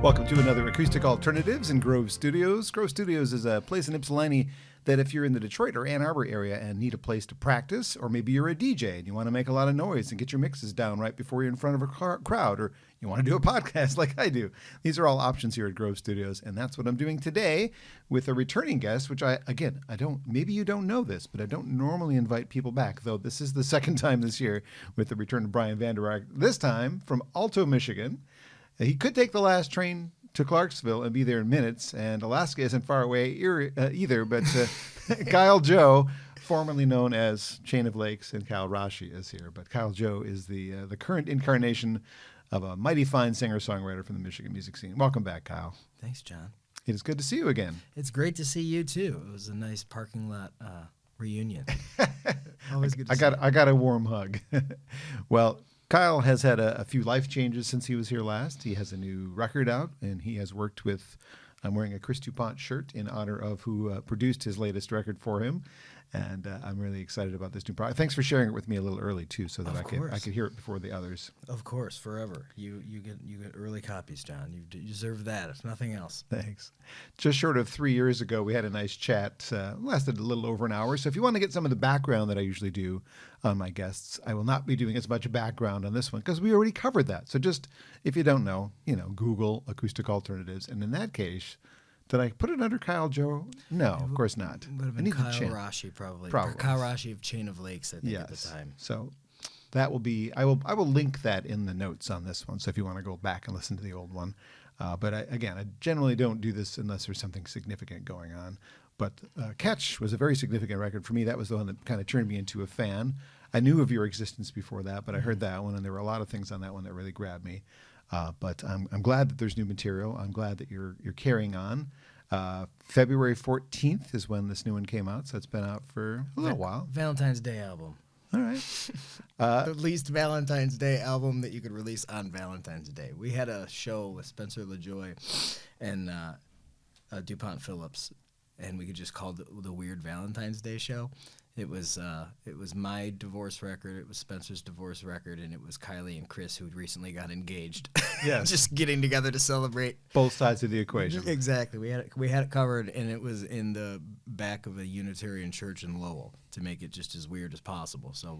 Welcome to another Acoustic Alternatives in Grove Studios. Grove Studios is a place in Ypsilanti that if you're in the Detroit or Ann Arbor area and need a place to practice, or maybe you're a DJ and you want to make a lot of noise and get your mixes down right before you're in front of a crowd, or you want to do a podcast like I do. These are all options here at Grove Studios, and that's what I'm doing today with a returning guest, which maybe you don't know this, but I don't normally invite people back, though this is the second time this year with the return of Brian Vander Ark, this time from Alto, Michigan. He could take the last train to Clarksville and be there in minutes, and Alaska isn't far away either, but Kyle Joe, formerly known as Chain of Lakes, and Kyle Rasche is here. But Kyle Joe is the current incarnation of a mighty fine singer-songwriter from the Michigan music scene. Welcome back, Kyle. Thanks, John. It is good to see you again. It's great to see you, too. It was a nice parking lot reunion. Always good to see you. I got a warm hug. Well, Kyle has had a few life changes since he was here last. He has a new record out, and he has worked with, I'm wearing a Chris DuPont shirt in honor of who produced his latest record for him. And I'm really excited about this new project. Thanks for sharing it with me a little early, too, so that I could hear it before the others. Of course, forever. You get early copies, John. You deserve that, if nothing else. Thanks. Just short of 3 years ago, we had a nice chat. Lasted a little over an hour. So if you want to get some of the background that I usually do on my guests, I will not be doing as much background on this one because we already covered that. So just, if you don't know, Google Acoustic Alternatives. And in that case, did I put it under Kyle Joe? No, of course not. Would have been Kyle Rasche, probably. Or Kyle Rasche of Chain of Lakes, I think, at the time. So that will be, I will link that in the notes on this one. So if you want to go back and listen to the old one. But I generally don't do this unless there's something significant going on. But Catch was a very significant record for me. That was the one that kind of turned me into a fan. I knew of your existence before that, but I heard that one, and there were a lot of things on that one that really grabbed me. But I'm glad that there's new material. I'm glad that you're carrying on. February 14th is when this new one came out, so it's been out for a little while. Valentine's Day album. All right. The least Valentine's Day album that you could release on Valentine's Day. We had a show with Spencer LaJoy and DuPont Phillips, and we could just call it the Weird Valentine's Day Show. It was my divorce record, it was Spencer's divorce record, and it was Kylie and Chris, who recently got engaged. Yes. Just getting together to celebrate. Both sides of the equation. Exactly. We had it covered, and it was in the back of a Unitarian church in Lowell to make it just as weird as possible. So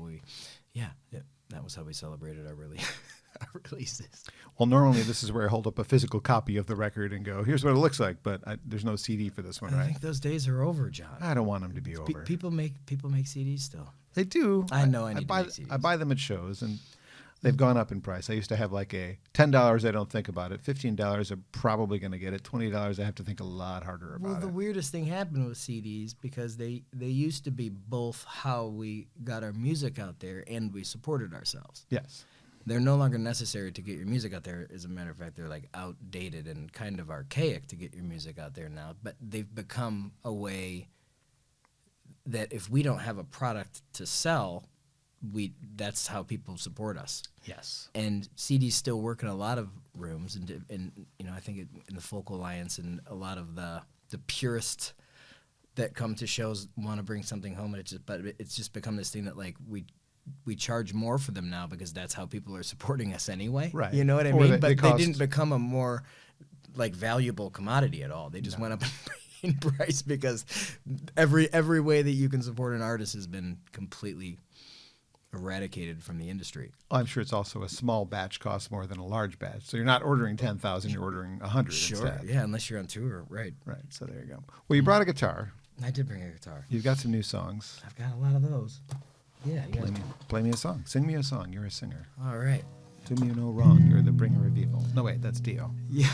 that was how we celebrated our releases. Well, normally this is where I hold up a physical copy of the record and go, here's what it looks like, but there's no CD for this one, right? I think those days are over, John. I don't want them to be over. People make CDs still. They do. I know I need to make CDs. I buy them at shows, and they've gone up in price. I used to have like a $10, I don't think about it. $15, I'm probably going to get it. $20, I have to think a lot harder about it. Well, the weirdest thing happened with CDs because they used to be both how we got our music out there and we supported ourselves. Yes. They're no longer necessary to get your music out there. As a matter of fact, they're like outdated and kind of archaic to get your music out there now. But they've become a way that if we don't have a product to sell, that's how people support us. Yes. And CDs still work in a lot of rooms, and I think in the Folk Alliance and a lot of the purists that come to shows want to bring something home, and it's just become this thing that like we charge more for them now because that's how people are supporting us anyway. Right. You know what I mean? But they didn't become a more like valuable commodity at all. They just went up in price because every way that you can support an artist has been completely eradicated from the industry. I'm sure it's also a small batch costs more than a large batch. So you're not ordering 10,000, you're ordering 100 Sure. instead. Yeah, unless you're on tour. Right. Right. So there you go. Well, you brought a guitar. I did bring a guitar. You've got some new songs. I've got a lot of those. Yeah. Play me a song. Sing me a song. You're a singer. All right. Do me no wrong. You're the bringer of evil. No, wait, that's Dio. Yeah.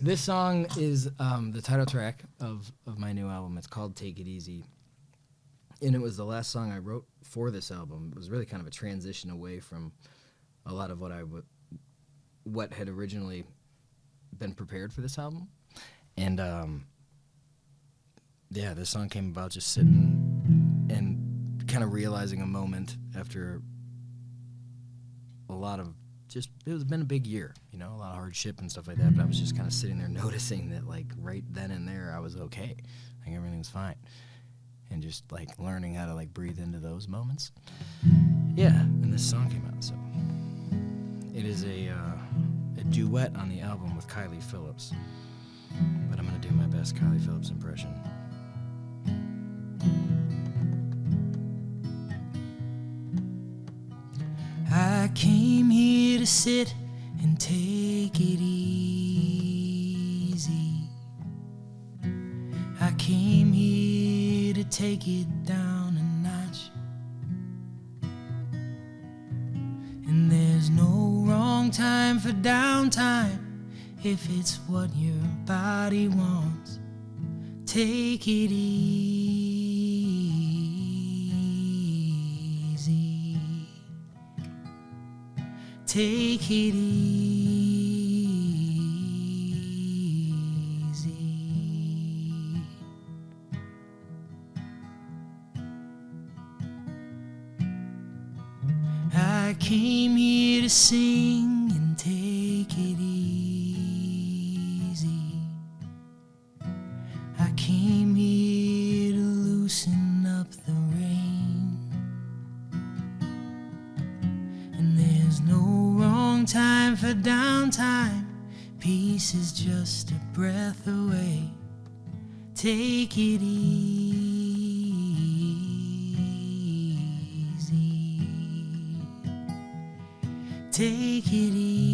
This song is the title track of my new album. It's called Take It Easy. And it was the last song I wrote for this album. It was really kind of a transition away from a lot of what had originally been prepared for this album. And this song came about just sitting and kind of realizing a moment after a lot of it's been a big year, a lot of hardship and stuff like that, but I was just kind of sitting there noticing that like right then and there I was okay. Like everything was fine. And just like learning how to like breathe into those moments. Yeah, and this song came out, so it is a duet on the album with Kylie Phillips. But I'm going to do my best Kylie Phillips impression. I came here to sit and take it easy. I came here to take it down a notch. And there's no wrong time for downtime if it's what your body wants. Take it easy. Take it easy. I came here to sing and take it easy. I came here to loosen up the rain. And there's no wrong time for downtime. Peace is just a breath away. Take it easy. Take it easy.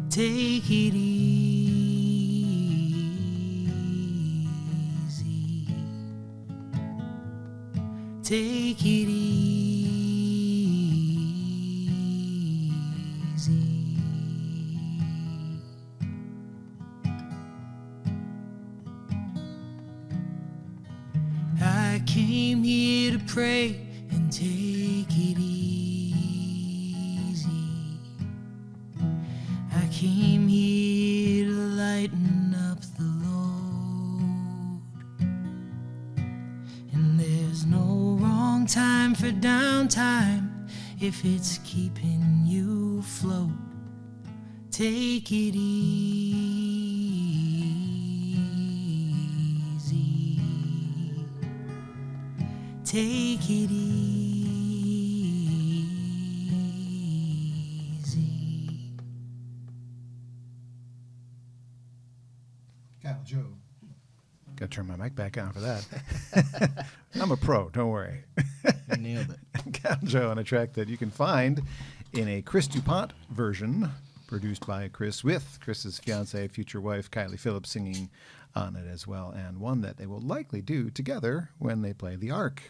Take it easy. Take it easy. I came here to pray and take it easy. I came here to lighten up the load. And there's no wrong time for downtime if it's keeping you afloat. Take it easy. Take it easy. Kyle, Joe. Got to turn my mic back on for that. I'm a pro, don't worry. You nailed it. Kyle, Joe on a track that you can find in a Chris DuPont version produced by Chris with Chris's fiancée, future wife, Kylie Phillips, singing on it as well, and one that they will likely do together when they play the Ark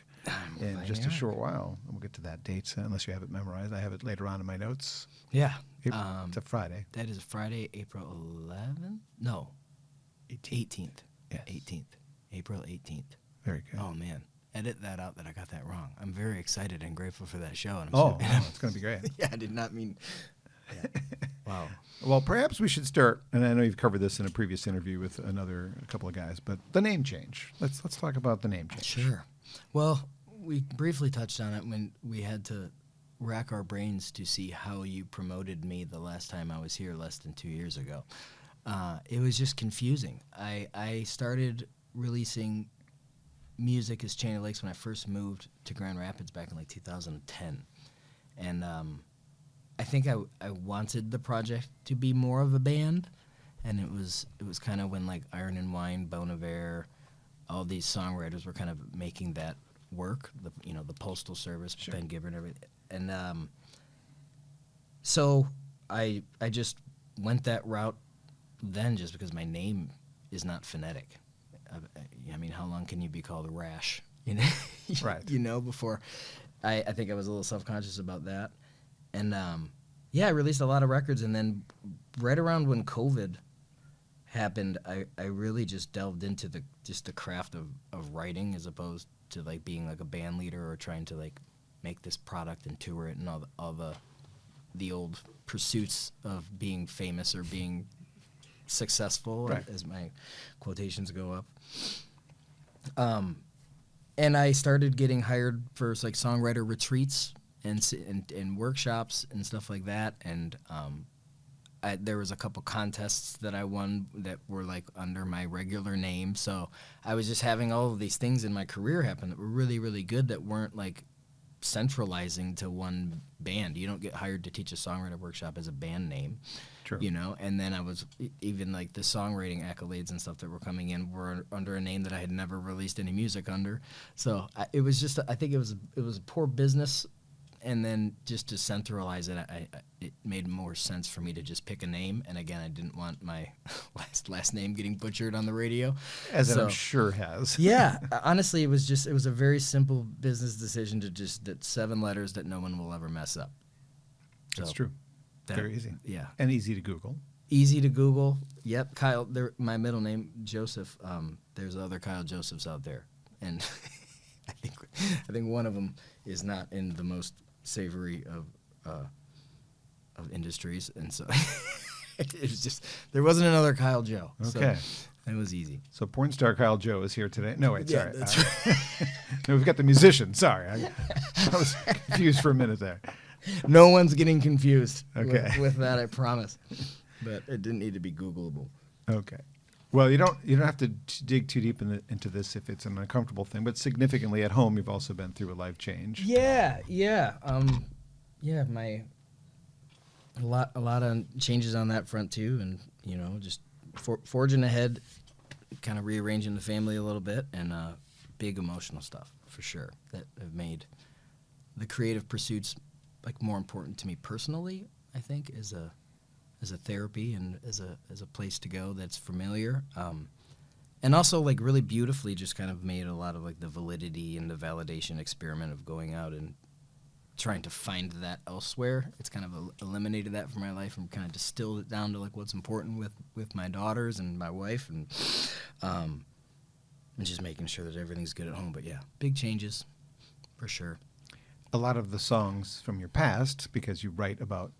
in just a short while. We'll get to that date, unless you have it memorized. I have it later on in my notes. Yeah. It's a Friday. That is Friday, April 11th? No. 18th. Yes. 18th. April 18th. Very good. Oh, man. Edit that out that I got that wrong. I'm very excited and grateful for that show. And It's going to be great. Yeah, I did not mean... Yeah. Wow. Well, perhaps we should start, and I know you've covered this in a previous interview with a couple of guys, but the name change. Let's talk about the name change. Sure. Well, we briefly touched on it when we had to rack our brains to see how you promoted me the last time I was here less than 2 years ago. It was just confusing. I started releasing music as Chain of Lakes when I first moved to Grand Rapids back in like 2010. And I think I wanted the project to be more of a band, and it was kind of when like Iron and Wine, Bon Iver, all these songwriters were kind of making that work. The Postal Service, sure. Ben Gibbard, and everything. And so I just went that route then, just because my name is not phonetic. I mean, how long can you be called Rasche? You know, right? Before I think I was a little self-conscious about that. And I released a lot of records, and then right around when COVID happened, I really just delved into the craft of writing, as opposed to like being like a band leader or trying to like make this product and tour it and all the old pursuits of being famous or being successful, right, as my quotations go up. And I started getting hired for like songwriter retreats and workshops and stuff like that, and there was a couple contests that I won that were like under my regular name. So I was just having all of these things in my career happen that were really, really good, that weren't like centralizing to one band. You don't get hired to teach a songwriter workshop as a band name. True. You know, and then I was even like the songwriting accolades and stuff that were coming in were under a name that I had never released any music under. So it was just, I think it was a poor business. And then just to centralize it, it made more sense for me to just pick a name. And again, I didn't want my last name getting butchered on the radio. As I'm sure has. Yeah, honestly, it was a very simple business decision to that 7 letters that no one will ever mess up. That's true. Very easy. Yeah. And easy to Google. Easy to Google. Yep. Kyle, my middle name, Joseph. There's other Kyle Josephs out there. And I think one of them is not in the most savory of industries. And so it was just, there wasn't another Kyle Joe. Okay. So it was easy. So porn star Kyle Joe is here today. No, wait, Yeah, sorry. that's right. No, we've got the musician. Sorry. I was confused for a minute there. No one's getting confused with that, I promise. But it didn't need to be Googleable. Okay. Well, you don't have to dig too deep into this if it's an uncomfortable thing. But significantly at home, you've also been through a life change. Yeah. A lot of changes on that front too, and just forging ahead, kind of rearranging the family a little bit, and big emotional stuff for sure that have made the creative pursuits like more important to me personally. I think as a therapy and as a place to go that's familiar, and also like really beautifully just kind of made a lot of like the validity and the validation experiment of going out and trying to find that elsewhere. It's kind of eliminated that from my life and kind of distilled it down to like what's important with my daughters and my wife, and just making sure that everything's good at home. But yeah, big changes for sure. A lot of the songs from your past, because you write about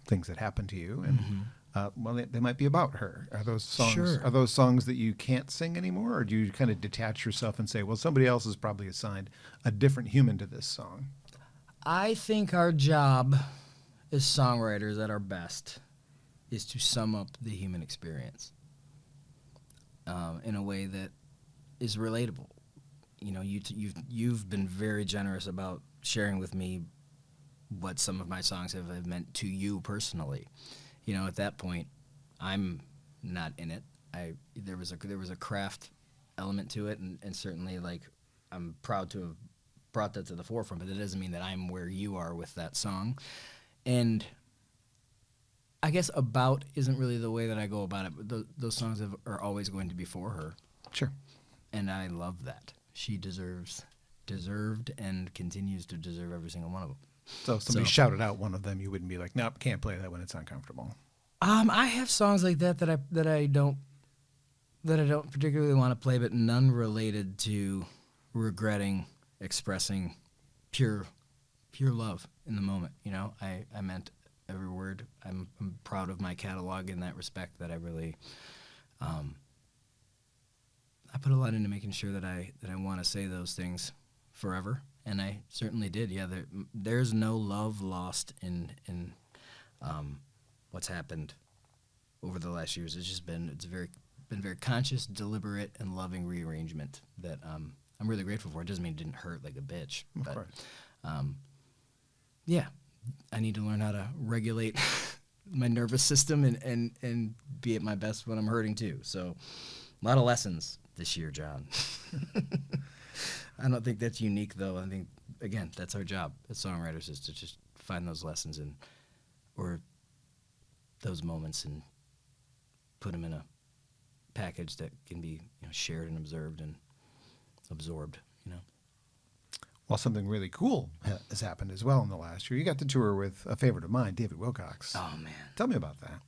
things that happened to you, and they might be about her. Are those songs? Sure. Are those songs that you can't sing anymore, or do you kind of detach yourself and say, well, somebody else has probably assigned a different human to this song? I think our job as songwriters at our best is to sum up the human experience in a way that is relatable. You've been very generous about sharing with me what some of my songs have meant to you personally. At that point, I'm not in it. There was a craft element to it, and certainly like I'm proud to have brought that to the forefront, but that doesn't mean that I'm where you are with that song. And I guess about isn't really the way that I go about it, but those songs are always going to be for her. Sure. And I love that. She deserved and continues to deserve every single one of them. So if somebody shouted out one of them, you wouldn't be like, nope, can't play that when it's uncomfortable. I have songs like that I don't particularly want to play, but none related to regretting expressing pure love in the moment. I meant every word. I'm proud of my catalog in that respect, that I really I put a lot into making sure that I want to say those things forever, and I certainly did. Yeah, there's no love lost in what's happened over the last years. It's been very conscious, deliberate, and loving rearrangement that I'm really grateful for. It doesn't mean it didn't hurt like a bitch, but yeah, I need to learn how to regulate my nervous system and be at my best when I'm hurting too. So a lot of lessons this year, John. I don't think that's unique, though. I think, again, that's our job as songwriters, is to just find those lessons or those moments and put them in a package that can be shared and observed and absorbed. Well, something really cool has happened as well in the last year. You got to tour with a favorite of mine, David Wilcox. Oh, man. Tell me about that.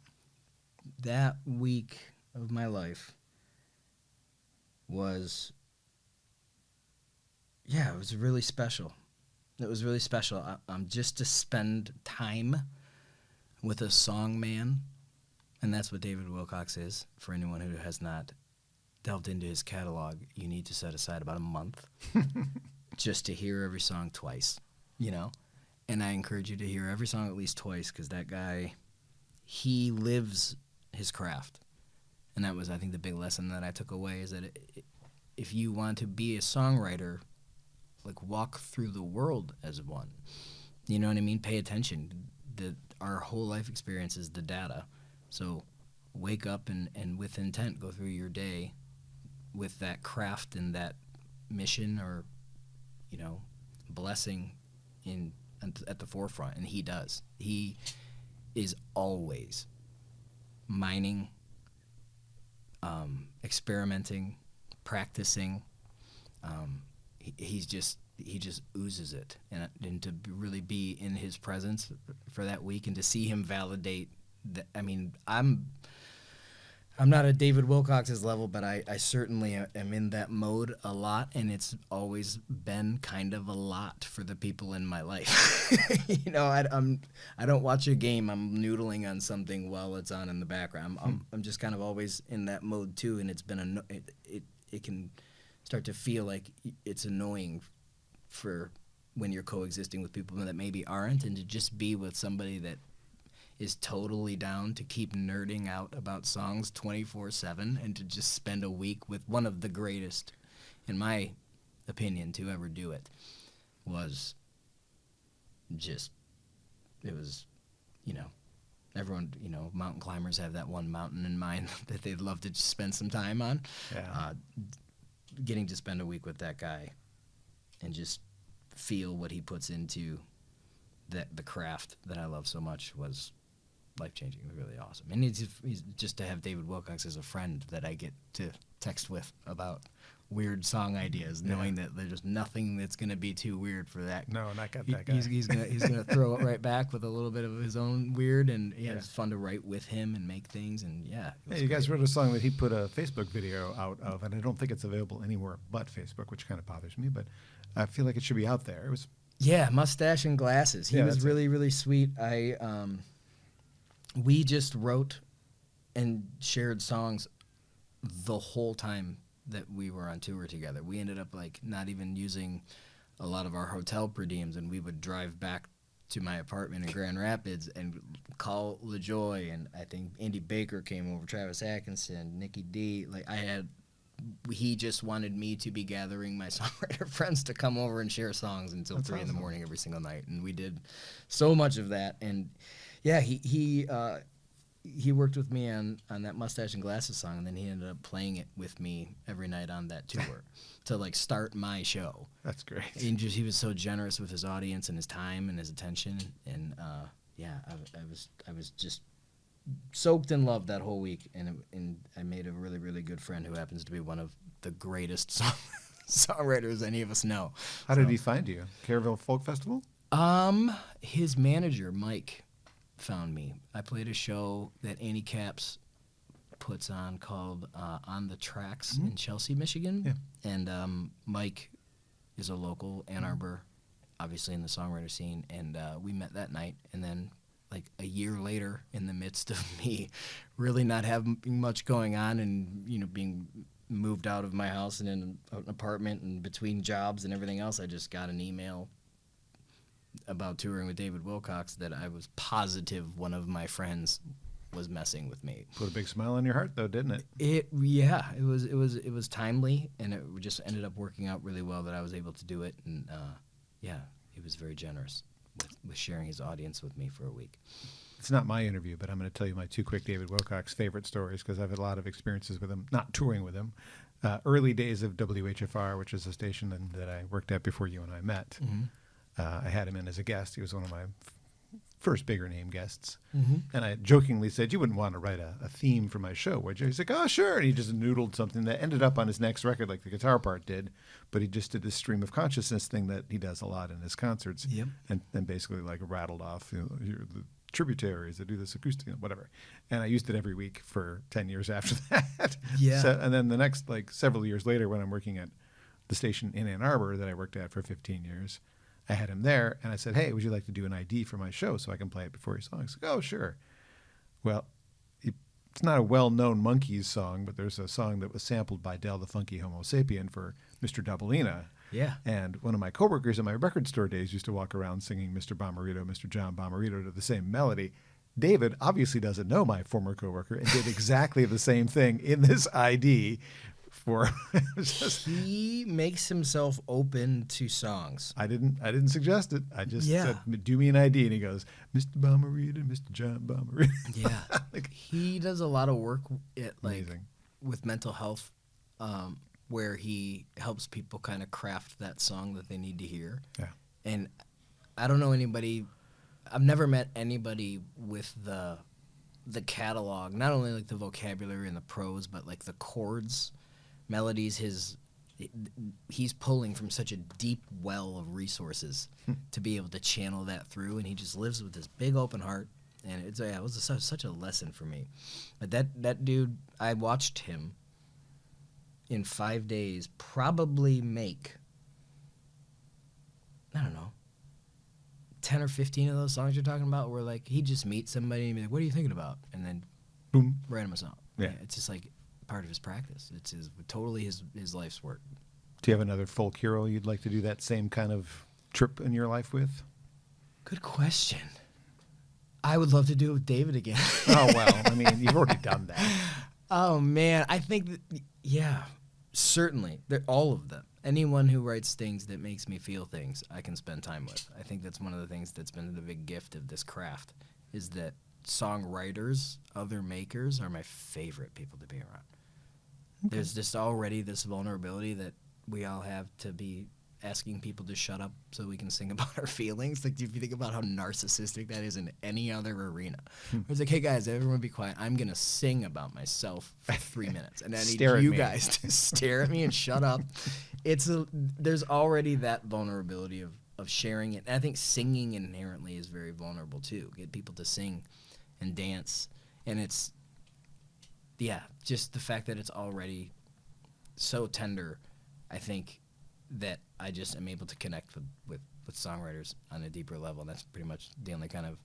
That week of my life was, it was really special. It was really special. Just to spend time with a song man, and that's what David Wilcox is. For anyone who has not delved into his catalog, you need to set aside about a month just to hear every song twice, And I encourage you to hear every song at least twice, because that guy, he lives his craft. And that was, I think, the big lesson that I took away, is that if you want to be a songwriter, like walk through the world as one. You know what I mean? Pay attention. Our whole life experience is the data. So wake up and with intent go through your day with that craft and that mission or, blessing at the forefront. And he does. He is always mining, experimenting, practicing. He just oozes it, and to really be in his presence for that week and to see him validate that. I mean, I'm not at David Wilcox's level, but I certainly am in that mode a lot, and it's always been kind of a lot for the people in my life. I don't watch a game. I'm noodling on something while it's on in the background. I'm just kind of always in that mode too, and it's been it can start to feel like it's annoying for when you're coexisting with people that maybe aren't, and to just be with somebody that is totally down to keep nerding out about songs 24/7 and to just spend a week with one of the greatest, in my opinion, to ever do it was just, it was, everyone, mountain climbers have that one mountain in mind that they'd love to just spend some time on. Yeah. Getting to spend a week with that guy and just feel what he puts into the craft that I love so much was life-changing. It was really awesome. And he's just to have David Wilcox as a friend that I get to text with about weird song ideas, knowing that there's nothing that's going to be too weird for that. No, not got that guy. He's gonna throw it right back with a little bit of his own weird, and it's fun to write with him and make things, and you guys wrote a song that he put a Facebook video out of, and I don't think it's available anywhere but Facebook, which kind of bothers me, but I feel like it should be out there. It was Mustache and Glasses. He was really, really sweet. We just wrote and shared songs the whole time that we were on tour together. We ended up not even using a lot of our hotel per diems, and we would drive back to my apartment in Grand Rapids and call LaJoy, and I think Andy Baker came over, Travis Atkinson, Nikki D. He just wanted me to be gathering my songwriter friends to come over and share songs until 3 in the morning every single night, and we did so much of that. And he worked with me on that Mustache and Glasses song, and then he ended up playing it with me every night on that tour to start my show. That's great. And he was so generous with his audience and his time and his attention, and I was just soaked in love that whole week, and I made a really, really good friend who happens to be one of the greatest songwriters any of us know. How did he find you? Caraville Folk Festival? His manager, Mike, found me. I played a show that Annie Caps puts on called On the Tracks in Chelsea, Michigan. Yeah. And Mike is a local Ann Arbor, obviously in the songwriter scene, and we met that night. And then a year later, in the midst of me really not having much going on and being moved out of my house and in an apartment and between jobs and everything else, I just got an email about touring with David Wilcox that I was positive one of my friends was messing with me. Put a big smile on your heart, though, didn't it? It was timely, and it just ended up working out really well that I was able to do it. And he was very generous with sharing his audience with me for a week. It's not my interview, but I'm going to tell you my 2 quick David Wilcox favorite stories because I've had a lot of experiences with him, not touring with him. Early days of WHFR, which is a station that I worked at before you and I met. Mm-hmm. I had him in as a guest. He was one of my first bigger name guests. Mm-hmm. And I jokingly said, you wouldn't want to write a theme for my show, would you? He's like, oh, sure. And he just noodled something that ended up on his next record like the guitar part did. But he just did this stream of consciousness thing that he does a lot in his concerts. Yep. And then basically rattled off the tributaries that do this acoustic, whatever. And I used it every week for 10 years after that. Yeah. And then the next, several years later, when I'm working at the station in Ann Arbor that I worked at for 15 years, I had him there, and I said, hey, would you like to do an ID for my show so I can play it before your song? He's like, oh, sure. Well, it's not a well-known Monkees song, but there's a song that was sampled by Del the Funky Homo Sapien for Mr. Doubleina. Yeah. And one of my coworkers in my record store days used to walk around singing Mr. Bomarito, Mr. John Bomarito to the same melody. David obviously doesn't know my former coworker and did exactly the same thing in this ID for. Just, he makes himself open to songs. I didn't suggest it. I just Yeah. said, do me an ID, and he goes, Mr. Bomarita, Mr. John Bomarita. Yeah, Like, he does a lot of work at amazing. with mental health, where he helps people kind of craft that song that they need to hear. Yeah. And I don't know anybody. I've never met anybody with the catalog, not only like the vocabulary and the prose, but like the chords, melodies. He's pulling from such a deep well of resources to be able to channel that through, and he just lives with this big open heart. And it was such a lesson for me. But that dude, I watched him in 5 days probably make, I don't know, 10 or 15 of those songs you're talking about where like he'd just meet somebody and be like, what are you thinking about? And then Boom. write him a song. Yeah. It's just like part of his practice. It's totally his life's work. Do you have another folk hero you'd like to do that same kind of trip in your life with? Good question. I would love to do it with David again. Oh, well, I mean, you've already done that. Oh, man. I think that, yeah, certainly. All of them. Anyone who writes things that makes me feel things, I can spend time with. I think that's one of the things that's been the big gift of this craft, is that songwriters, other makers, are my favorite people to be around. Okay. There's just already this vulnerability that we all have to be asking people to shut up so we can sing about our feelings. Like, if you think about how narcissistic that is in any other arena. It's like, hey, guys, everyone be quiet. I'm going to sing about myself for 3 minutes. And I need you guys to stare at me and shut up. There's already that vulnerability of sharing it. And I think singing inherently is very vulnerable, too. Get people to sing and dance. And it's, yeah, just the fact that it's already so tender, I think, that I just am able to connect with songwriters on a deeper level. And that's pretty much the only kind of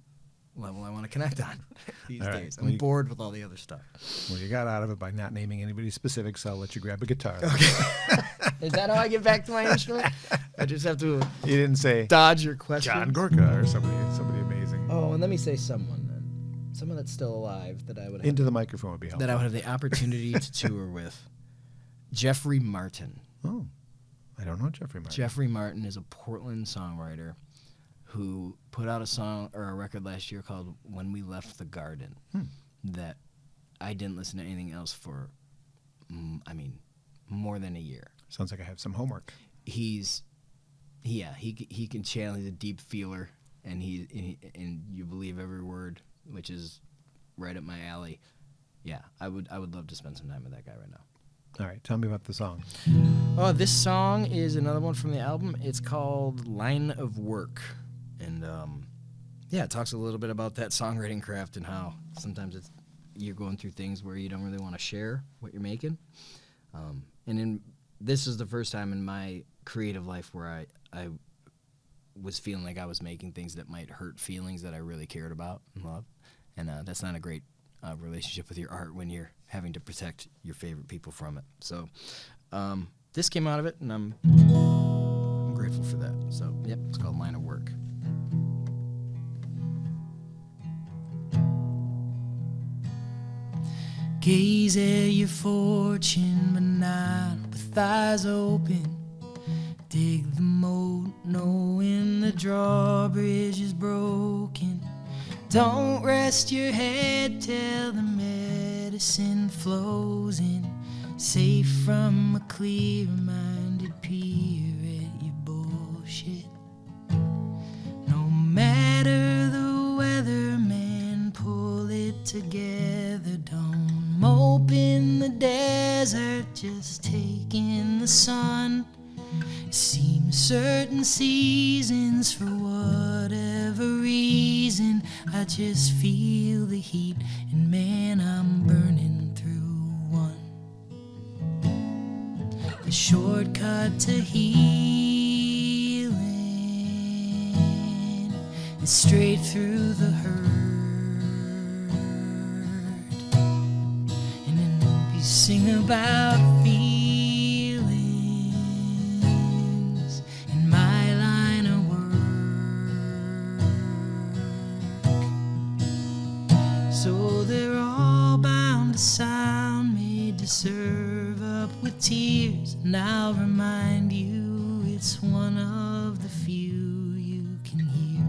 level I want to connect on these days. I'm bored with all the other stuff. Well, you got out of it by not naming anybody specific, so I'll let you grab a guitar. Okay. Is that how I get back to my instrument? I just have to You didn't say dodge your question. John Gorka or somebody amazing. Oh, and let me say someone then. Someone that's still alive that I would have, Into the microphone would be helpful. that I would have the opportunity to tour with. Jeffrey Martin. Oh. I don't know Jeffrey Martin. Jeffrey Martin is a Portland songwriter who put out a song or a record last year called When We Left the Garden that I didn't listen to anything else for, more than a year. Sounds like I have some homework. He can channel. He's a deep feeler, and and you believe every word, which is right up my alley. Yeah, I would love to spend some time with that guy right now. All right, tell me about the song. Oh, this song is another one from the album. It's called Line of Work. And, it talks a little bit about that songwriting craft and how sometimes you're going through things where you don't really want to share what you're making. This is the first time in my creative life where I was feeling like I was making things that might hurt feelings that I really cared about and loved. And that's not a great relationship with your art when you're having to protect your favorite people from it. So this came out of it, and I'm grateful for that. So, yep, it's called Line of Work. Gaze at your fortune, but not with eyes open. Dig the moat, knowing the drawbridge is broken. Don't rest your head till the medicine flows in. Safe from a clear-minded peer at your bullshit. No matter the weather, man, pull it together. Don't mope in the desert, just take in the sun. It seems certain seasons, for whatever reason, I just feel the heat, and man, I'm burning through one. The shortcut to healing is straight through the herd. And then we sing about feelings in my line of work. So they're all bound to sound, made to serve up with the tears, and I'll remind you it's one of the few you can hear.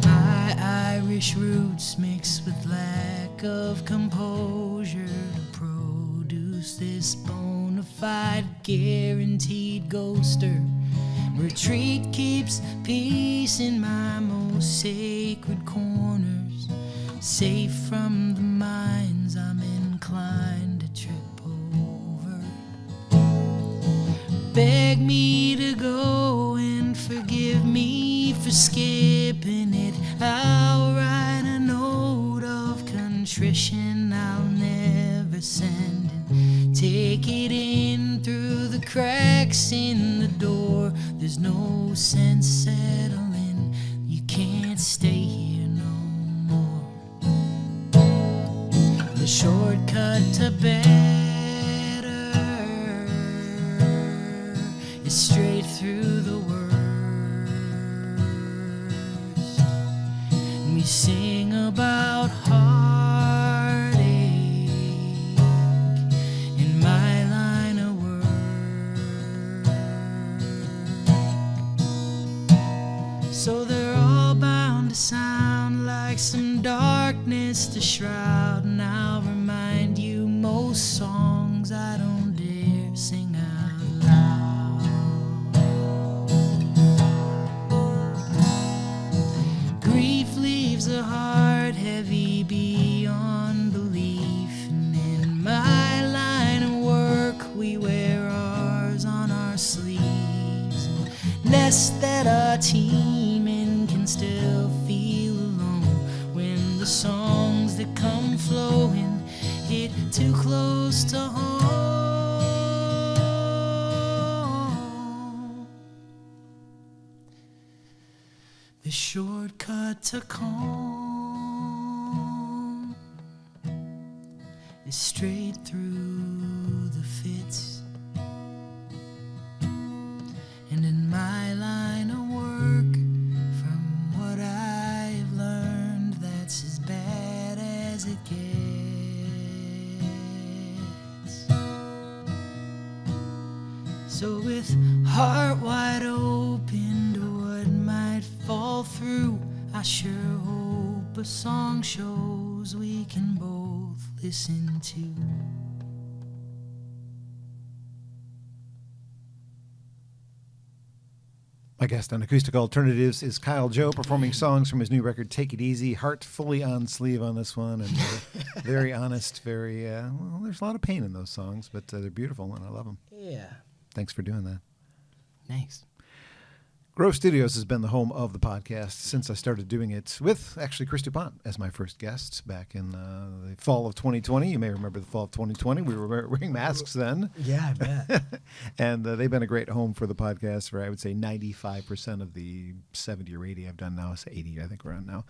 My Irish roots mixed with lack of composure to produce this bona fide guaranteed ghoster. Retreat keeps peace in my most sacred corners, safe from the minds I'm inclined to trip over. Beg me to go and forgive me for skipping it. I'll write a note of contrition I'll never send, and take it in through the cracks in the door. There's no sense settling, you can't stay here no more. The shortcut to better is straight through the worst. And we sing about heartache in my line of work. So they're all bound to sound like some darkness to shroud. And I'll remind you, most songs I don't dare sing out loud. Grief leaves a heart heavy beyond belief, and in my line of work we wear ours on our sleeves. Nests that our team in can still feel alone when the songs that come flowing hit too close to home. The shortcut to calm is straight through the fits. And in my line of work, from what I've learned, that's as bad as it gets. So with heart wide open to what might fall through, I sure hope a song shows we can both listen to. My guest on Acoustic Alternatives is Kyle Joe, performing songs from his new record, Take It Easy. Heart fully on sleeve on this one, and very honest, very, well, there's a lot of pain in those songs, but they're beautiful, and I love them. Yeah. Thanks for doing that. Thanks. Grove Studios has been the home of the podcast since I started doing it with, actually, Chris DuPont as my first guest back in the fall of 2020. You may remember the fall of 2020. We were wearing masks then. Yeah, I bet. And they've been a great home for the podcast for, I would say, 95% of the 70 or 80 I've done now. It's 80, I think we're on now.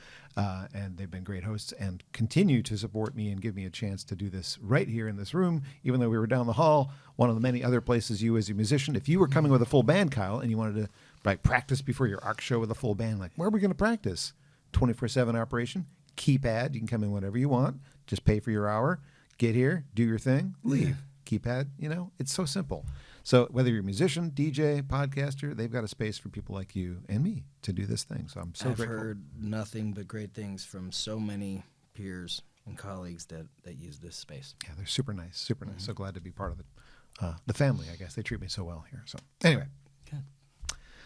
And they've been great hosts and continue to support me and give me a chance to do this right here in this room, even though we were down the hall, one of the many other places you as a musician. If you were coming with a full band, Kyle, and you wanted to practice before your ARC show with a full band, like, where are we going to practice? 24/7 operation, keypad, you can come in whenever you want, just pay for your hour, get here, do your thing, leave. Keypad, it's so simple. So whether you're a musician, DJ, podcaster, they've got a space for people like you and me to do this thing. So I'm so I've grateful. heard nothing but great things from so many peers and colleagues that use this space. Yeah, they're super nice, super nice. So glad to be part of it. The family, I guess. They treat me so well here. So anyway. Good.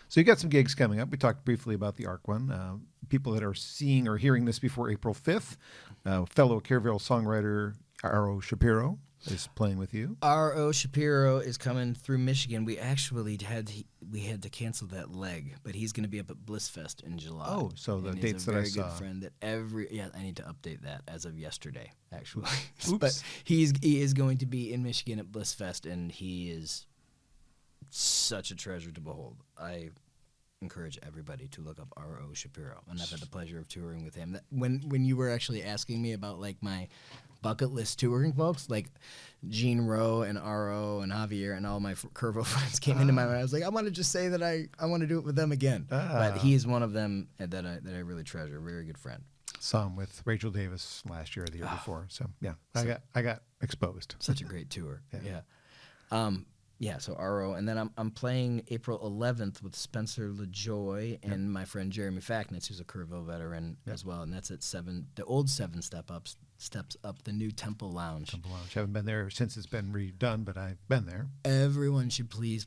So you got some gigs coming up. We talked briefly about the ARC one. People that are seeing or hearing this before April 5th, fellow Kerrville songwriter R.O. Shapiro is playing with you. R.O. Shapiro is coming through Michigan. We actually had to cancel that leg, but he's going to be up at Blissfest in July. Oh, so the and dates he's a that I very saw. good friend that I need to update that as of yesterday, actually. Oops. But he is going to be in Michigan at Blissfest, and he is such a treasure to behold. I encourage everybody to look up R.O. Shapiro, and I've had the pleasure of touring with him. When you were actually asking me about like my bucket list touring folks, like Gene Rowe and R.O. and Javier and all my Kerrville friends came into my mind. I was like, I want to just say that I want to do it with them again. But he is one of them that I really treasure. A very good friend. Saw him with Rachel Davis last year or the year before. So yeah, I got exposed. Such a great tour. Yeah. Yeah. So RO, and then I'm playing April 11th with Spencer LaJoy and my friend Jeremy Facknitz, who's a Kerrville veteran as well, and that's at the old 7 steps up, the new Temple Lounge. Temple Lounge. Haven't been there since it's been redone, but I've been there. Everyone should please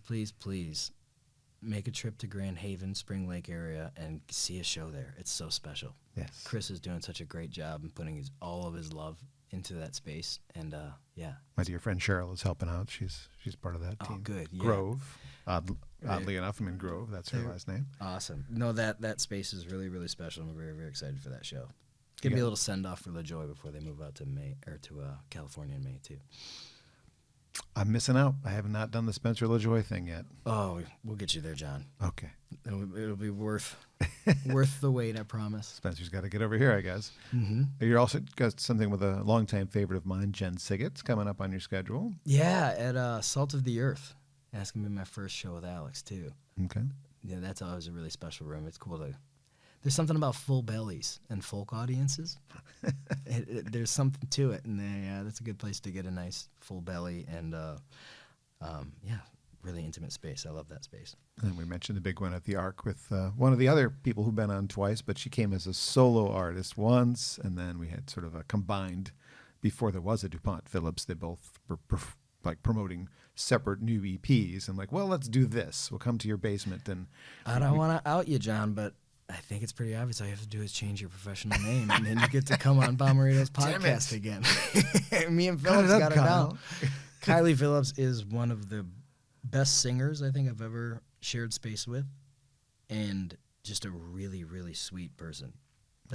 make a trip to Grand Haven, Spring Lake area, and see a show there. It's so special. Yes. Chris is doing such a great job in putting all of his love into that space, and yeah. My dear friend Cheryl is helping out. She's part of that team. Oh, good. Yeah. Grove. Oddly enough, I'm in Grove. That's her last name. Awesome. No, that space is really, really special. I'm very, very excited for that show. Give me a little send off for LaJoy before they move out to California in May too. I'm missing out. I have not done the Spencer LaJoy thing yet. Oh, we'll get you there, John. Okay. It'll be worth the wait, I promise. Spencer's got to get over here, I guess. Mm-hmm. You're also got something with a longtime favorite of mine, Jen Siggett's, coming up on your schedule. Yeah, at Salt of the Earth. That's going to be my first show with Alex, too. Okay. Yeah, that's always a really special room. It's cool to... There's something about full bellies and folk audiences. There's something to it, and that's a good place to get a nice full belly and, really intimate space. I love that space. And we mentioned the big one at the Arc with one of the other people who've been on twice, but she came as a solo artist once, and then we had sort of a combined, before there was a DuPont Phillips, they both were promoting separate new EPs. And well, let's do this. We'll come to your basement. And I don't want to out you, John, but I think it's pretty obvious. All you have to do is change your professional name, and then you get to come on Bomberadio's podcast again. Me and Phillips got it down. Kylie Phillips is one of the best singers I think I've ever shared space with, and just a really, really sweet person.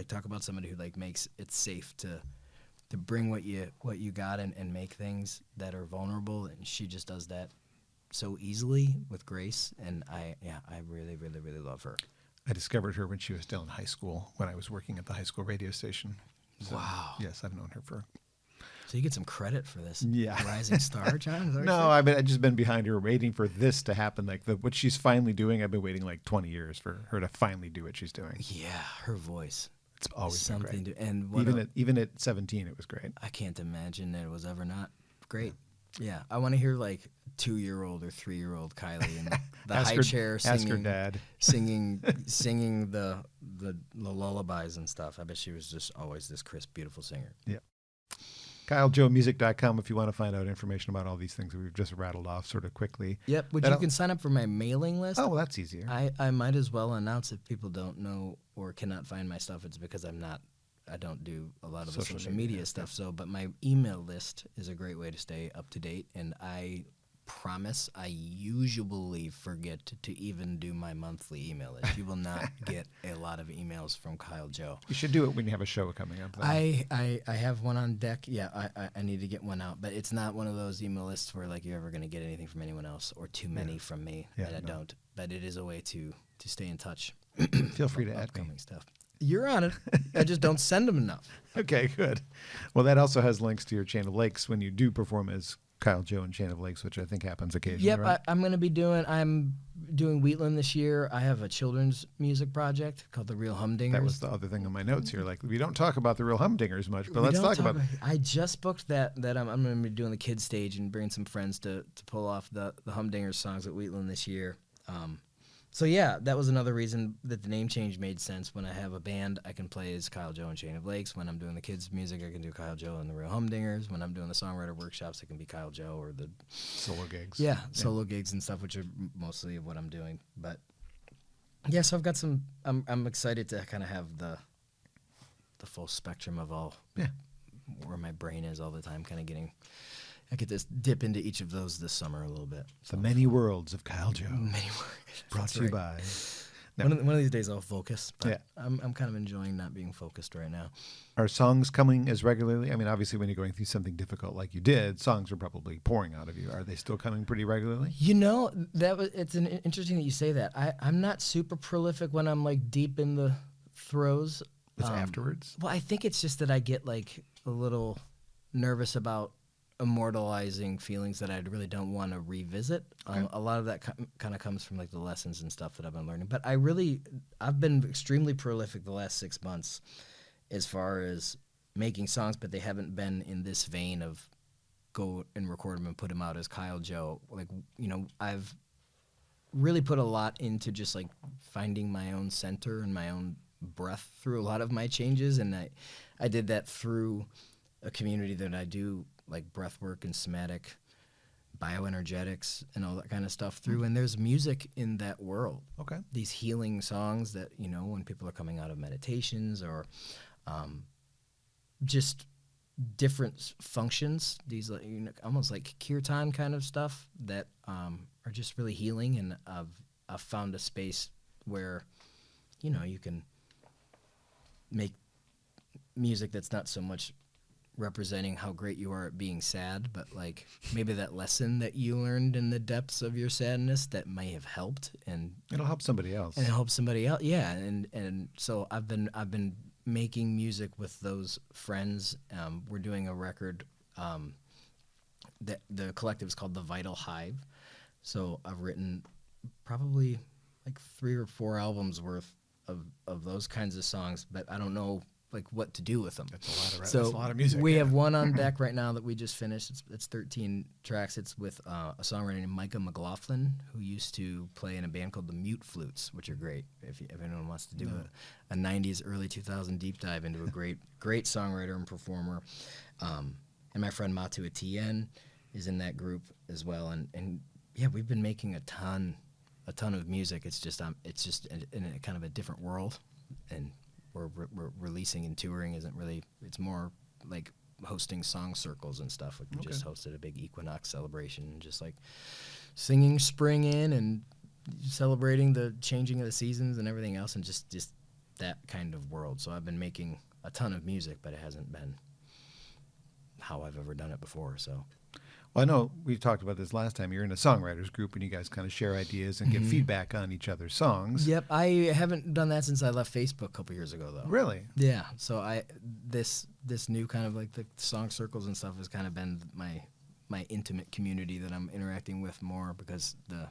Talk about somebody who makes it safe to bring what you got and make things that are vulnerable, and she just does that so easily with grace, and I really, really, really love her. I discovered her when she was still in high school, when I was working at the high school radio station. So, wow. Yes, I've known her for... So you get some credit for this rising star, John? No, I've just been behind her waiting for this to happen. What she's finally doing, I've been waiting 20 years for her to finally do what she's doing. Yeah, her voice. It's always something been great. And even at 17, it was great. I can't imagine that it was ever not great. Yeah, I want to hear 2-year-old or 3-year-old Kylie in the high chair singing. Ask her dad. singing the lullabies and stuff. I bet she was just always this crisp, beautiful singer. Yeah. KyleJoeMusic.com if you want to find out information about all these things that we've just rattled off sort of quickly. Yep, you can sign up for my mailing list. Oh, well, that's easier. I might as well announce if people don't know or cannot find my stuff, it's because I don't do a lot of the social media stuff. So, but my email list is a great way to stay up to date, and I promise I usually forget to even do my monthly email list. You will not get a lot of emails from Kyle Joe. You should do it when you have a show coming up. I have one on deck. Yeah, I need to get one out, but it's not one of those email lists where you're ever going to get anything from anyone else or too many from me that I don't. But it is a way to stay in touch. Feel free to add upcoming stuff. You're on it. I just don't send them enough. Okay, good. Well, that also has links to your Chain of Lakes when you do perform as Kyle Joe and Chain of Lakes, which I think happens occasionally. Yep, right? I'm doing Wheatland this year. I have a children's music project called The Real Humdingers. That was the other thing on my notes here. We don't talk about The Real Humdingers much, but let's talk about it. I just booked that I'm going to be doing the kids stage and bringing some friends to pull off the Humdingers songs at Wheatland this year. So yeah, that was another reason that the name change made sense. When I have a band, I can play as Kyle Joe and Chain of Lakes. When I'm doing the kids' music, I can do Kyle Joe and the Real Humdingers. When I'm doing the songwriter workshops, it can be Kyle Joe or the solo gigs. Yeah, solo gigs and stuff, which are mostly of what I'm doing. But yeah, so I've got some. I'm excited to kind of have the full spectrum of all. Yeah, where my brain is all the time, kind of getting. I get this dip into each of those this summer a little bit. So. The many worlds of Kyle Joe. Many worlds. Brought to you by. No. One of these days I'll focus. But I'm kind of enjoying not being focused right now. Are songs coming as regularly? I mean, obviously, when you're going through something difficult like you did, songs are probably pouring out of you. Are they still coming pretty regularly? It's interesting that you say that. I'm not super prolific when I'm deep in the throes. It's afterwards? Well, I think it's just that I get a little nervous about immortalizing feelings that I really don't want to revisit. Okay. A lot of that kind of comes from the lessons and stuff that I've been learning. But I've been extremely prolific the last 6 months, as far as making songs, but they haven't been in this vein of go and record them and put them out as Kyle Joe. Like, I've really put a lot into just like finding my own center and my own breath through a lot of my changes, and I did that through a community that I do like breath work and somatic bioenergetics and all that kind of stuff through, and there's music in that world. Okay. These healing songs that, when people are coming out of meditations or just different functions, these like, almost like kirtan kind of stuff that are just really healing, and I've found a space where you can make music that's not so much representing how great you are at being sad, but like maybe that lesson that you learned in the depths of your sadness that may have helped, and it'll help somebody else. And it helps somebody else, yeah. And so I've been making music with those friends. We're doing a record that the collective is called The Vital Hive. So I've written probably like 3 or 4 albums worth of those kinds of songs, but I don't know like what to do with them. That's a lot of music. We have one on deck right now that we just finished. It's 13 tracks. It's with a songwriter named Micah McLaughlin, who used to play in a band called the Mute Flutes, which are great if anyone wants to do a 90s, early 2000 deep dive into a great songwriter and performer. And my friend Matu Etienne is in that group as well. And yeah, we've been making a ton of music. It's just in a kind of a different world, and we're releasing and touring isn't really. It's more like hosting song circles and stuff. Like we just hosted a big equinox celebration, just like singing spring in and celebrating the changing of the seasons and everything else, and just that kind of world. So I've been making a ton of music, but it hasn't been how I've ever done it before. So. Well, I know we talked about this last time. You're in a songwriters group, and you guys kind of share ideas and give feedback on each other's songs. Yep, I haven't done that since I left Facebook a couple years ago, though. Really? Yeah. So this new kind of like the song circles and stuff has kind of been my intimate community that I'm interacting with more, because the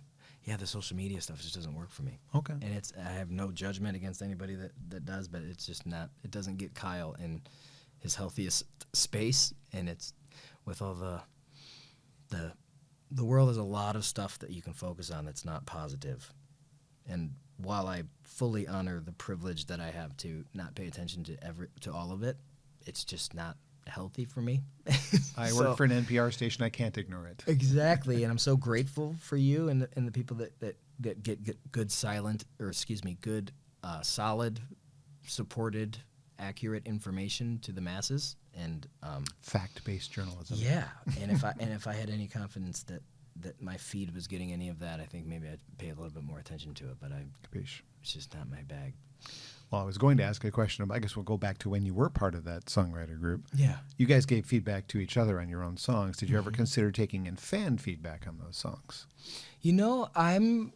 social media stuff just doesn't work for me. Okay. And I have no judgment against anybody that does, but it's just not. It doesn't get Kyle in his healthiest space, and it's with all the world has a lot of stuff that you can focus on that's not positive. And while I fully honor the privilege that I have to not pay attention to all of it, it's just not healthy for me. I work for an NPR station. I can't ignore it. Exactly. And I'm so grateful for you and the people that get good good solid, supported, accurate information to the masses. And fact-based journalism. Yeah, and if I had any confidence that my feed was getting any of that, I think maybe I'd pay a little bit more attention to it. But it's just not my bag. Well, I was going to ask a question. I guess we'll go back to when you were part of that songwriter group. Yeah, you guys gave feedback to each other on your own songs. Did you ever consider taking in fan feedback on those songs? I'm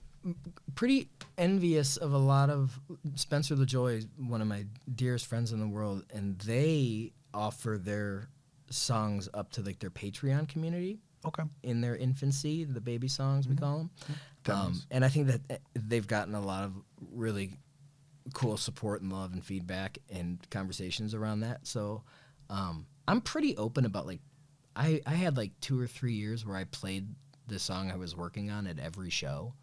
pretty envious of a lot of Spencer LaJoy, one of my dearest friends in the world, and they offer their songs up to like their Patreon community. Okay. In their infancy, the baby songs we call them, and I think that they've gotten a lot of really cool support and love and feedback and conversations around that. So I'm pretty open about like I had like 2 or 3 years where I played the song I was working on at every show,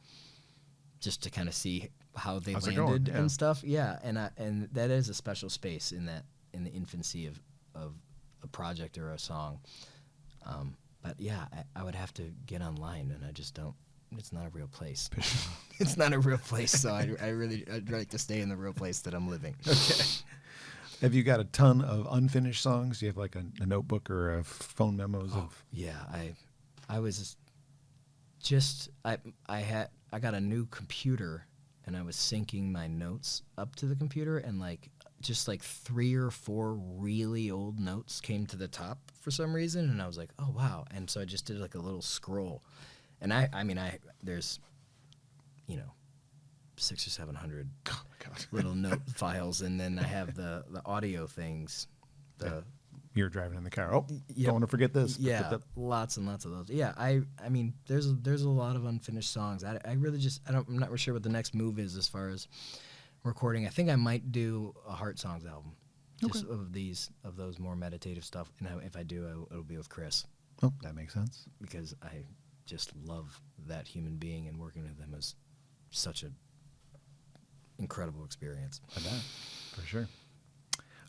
just to kind of see how they landed and stuff. Yeah, and that is a special space in the infancy of a project or a song. But yeah, I would have to get online, and I just don't. It's not a real place. It's not a real place, so I'd like to stay in the real place that I'm living. Okay. Have you got a ton of unfinished songs? Do you have like a notebook or a phone memos of? Yeah, I was I got a new computer, and I was syncing my notes up to the computer, and like just like 3 or 4 really old notes came to the top for some reason, and I was like, oh wow. And so I just did like a little scroll, and there's 600 or 700 little note files, and then I have the audio things. You're driving in the car. Oh, don't want to forget this. Yeah, lots and lots of those. Yeah, I mean, there's a lot of unfinished songs. I'm not really sure what the next move is as far as recording. I think I might do a Heart Songs album. just of those more meditative stuff. And if I do, it'll be with Chris. Oh, that makes sense. Because I just love that human being, and working with him is such an incredible experience. I bet, for sure.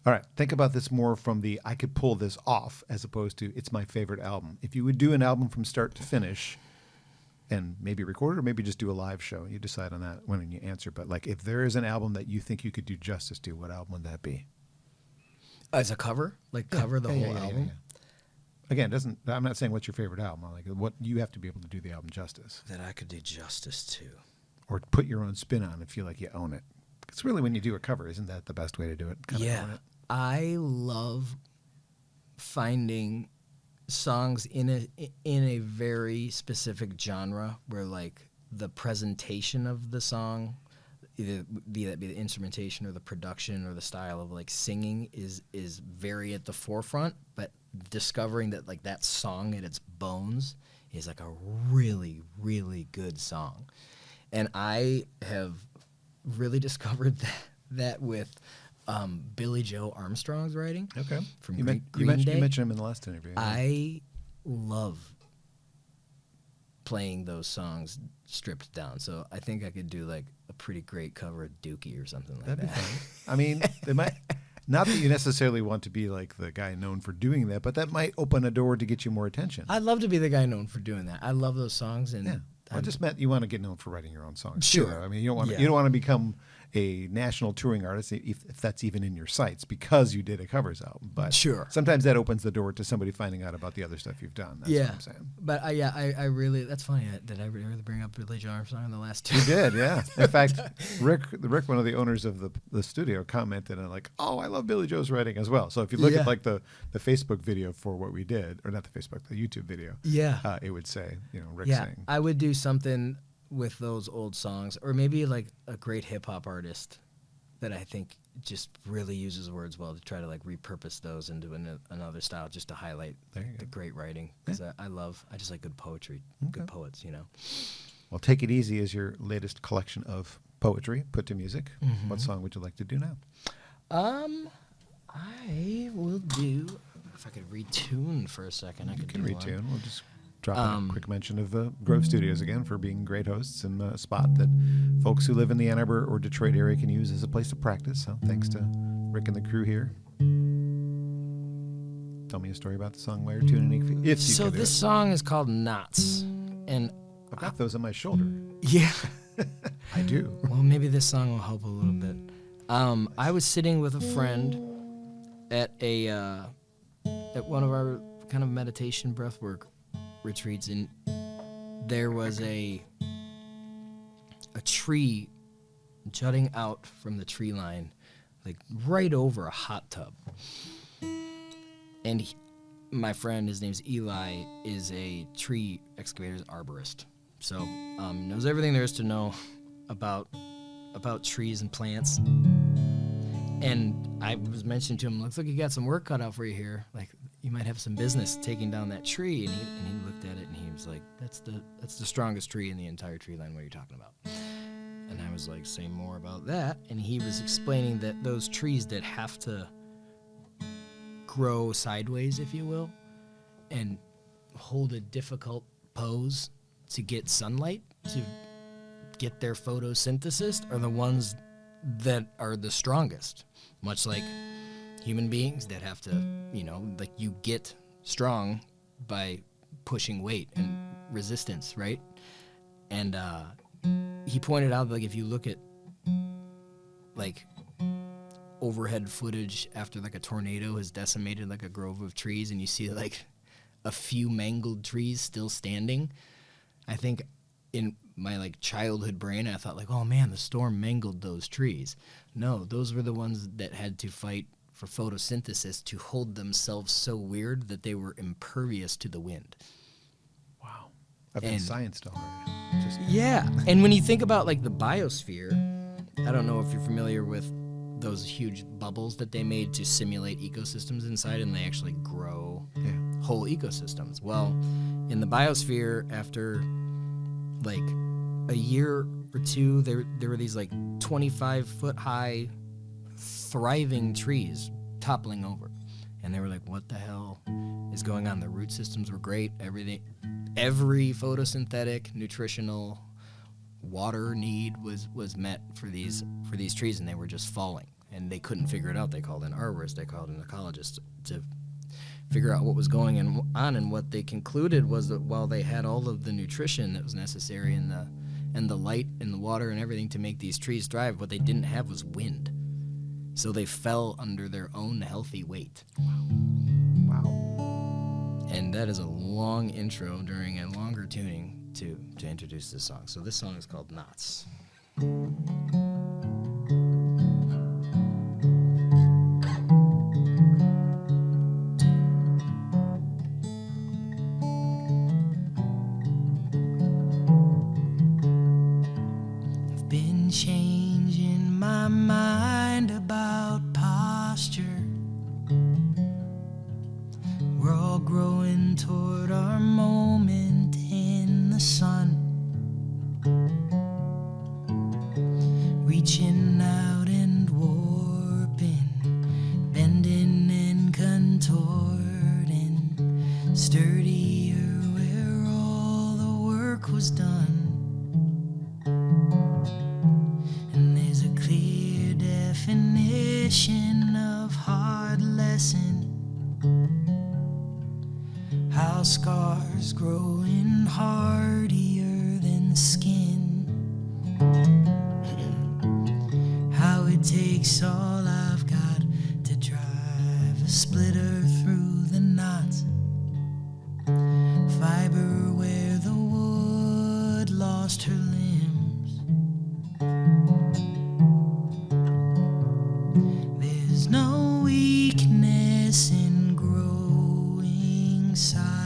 All right, think about this more from the I could pull this off as opposed to it's my favorite album. If you would do an album from start to finish and maybe record it or maybe just do a live show, you decide on that when you answer. But like if there is an album that you think you could do justice to, what album would that be? As a cover? Like cover the whole album? Yeah. Again, I'm not saying what's your favorite album. I'm like what you have to be able to do the album justice. That I could do justice to. Or put your own spin on and feel like you own it. It's really when you do a cover, isn't that the best way to do it? Yeah. I love finding songs in a very specific genre where like the presentation of the song, either be the instrumentation or the production or the style of like singing is very at the forefront, but discovering that like that song at its bones is like a really, really good song. And I have really discovered that with Billy Joe Armstrong's writing. Okay. From you Green Day. You mentioned him in the last interview. I love playing those songs stripped down. So I think I could do like a pretty great cover of Dookie or something like That'd that. be fun. I mean, they might not that you necessarily want to be like the guy known for doing that, but that might open a door to get you more attention. I'd love to be the guy known for doing that. I love those songs, and yeah. I just meant you want to get known for writing your own songs. Sure. Too. I mean, you don't want to become a national touring artist if that's even in your sights because you did a covers album. But sure. Sometimes that opens the door to somebody finding out about the other stuff you've done. That's what I'm saying. But I really, that's funny. Did I really bring up Billy Joe Armstrong in the last two? You did, yeah. In fact, Rick, one of the owners of the studio, commented on like, oh, I love Billy Joe's writing as well. So if you look at like the Facebook video for what we did, or not the Facebook, the YouTube video, it would say, Rick saying. I would do something with those old songs, or maybe like a great hip hop artist that I think just really uses words well to try to like repurpose those into another style, just to highlight the great writing. Because I just like good poetry, good poets, Well, Take It Easy is your latest collection of poetry put to music. Mm-hmm. What song would you like to do now? I will do, if I could retune for a second, I could can do retune. one. We'll just drop in a quick mention of Grove Studios again for being great hosts and a spot that folks who live in the Ann Arbor or Detroit area can use as a place to practice. So thanks to Rick and the crew here. Tell me a story about the song while you're tuning in. If you So could do this it. song is called Knots, and I've got those on my shoulder. yeah, I do. well, maybe this song will help a little bit. I was sitting with a friend at one of our kind of meditation breathwork retreats, and there was a tree jutting out from the tree line, like right over a hot tub. And my friend, his name's Eli, is a tree excavator, arborist. So knows everything there is to know about trees and plants. And I was mentioning to him, looks like you got some work cut out for you here. Like, you might have some business taking down that tree. And he looked at it and he was like, that's the strongest tree in the entire tree line. What are you talking about? And I was like, say more about that. And he was explaining that those trees that have to grow sideways, if you will, and hold a difficult pose to get sunlight, to get their photosynthesis, are the ones that are the strongest. Much like human beings that have to, like you get strong by pushing weight and resistance, right? And he pointed out, like, if you look at like overhead footage after like a tornado has decimated like a grove of trees, and you see like a few mangled trees still standing, I think in my like childhood brain I thought like, oh man, the storm mangled those trees. No, those were the ones that had to fight for photosynthesis to hold themselves so weird that they were impervious to the wind. Wow. I've been scienced already. Yeah. And when you think about like the biosphere, I don't know if you're familiar with those huge bubbles that they made to simulate ecosystems inside, and they actually grow whole ecosystems. Well, in the biosphere, after like a year or two, there were these like 25-foot high thriving trees toppling over. And they were like, what the hell is going on? The root systems were great. Every photosynthetic, nutritional water need was met for these trees, and they were just falling. And they couldn't figure it out. They called an arborist, they called an ecologist to figure out what was going on. And what they concluded was that while they had all of the nutrition that was necessary and the light and the water and everything to make these trees thrive, what they didn't have was wind. So they fell under their own healthy weight. Wow. And that is a long intro during a longer tuning to introduce this song. So this song is called Knots. I've been changing my mind about posture. We're all growing toward our moment in the sun, reaching out and warping, bending and contorting, sturdier where all the work was done. And there's a clear definition of hard lesson, how scars growing hardier than skin, how it takes all I've got to drive a splitter through the knots, fiber where the wood lost her limbs. There's no weakness in growing sideways.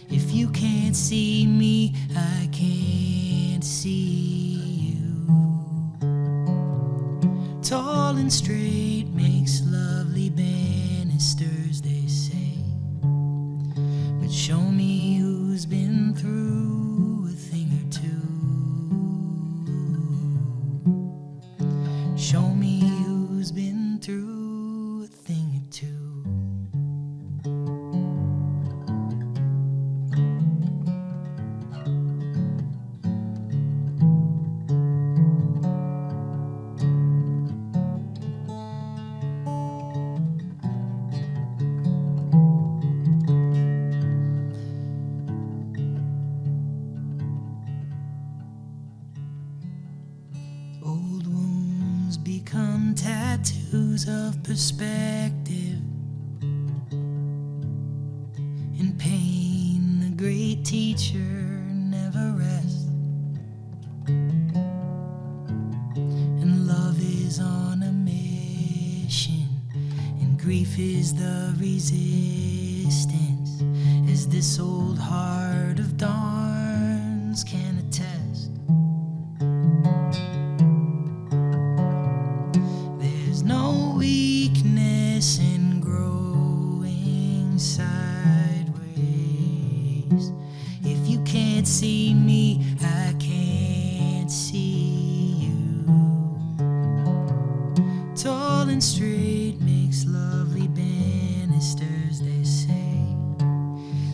If you can't see me, I can't see you. Tall and straight makes lovely banisters, they say. But show me who's been through a thing or two. Show me who's been through a thing or two. Old wounds become tattoos of perspective. In pain, the great teacher never rests. And love is on a mission, and grief is the resistance, as this old heart of darns can attest. There's no weakness in growing sideways. If you can't see me, I can't see you. Tall and straight makes lovely banisters, they say.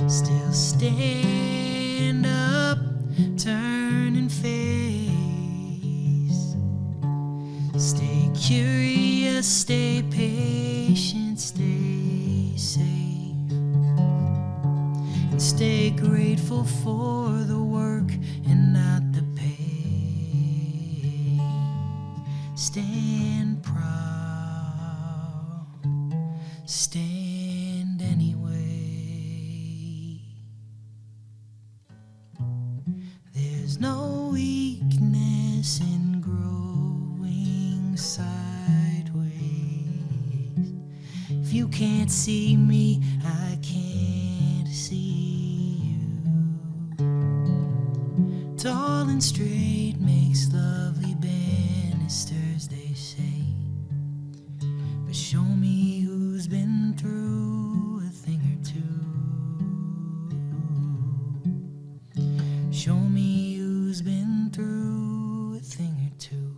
Still stand up, turn and face. Stay curious, stay patient, stay safe, and stay grateful for the work and not the pay. Stand proud, stand anyway. There's no weakness in growing sideways. If you can't see me, I can't see you. Tall and straight makes lovely banisters, they say. But show me who's been through a thing or two. Show me who's been through a thing or two.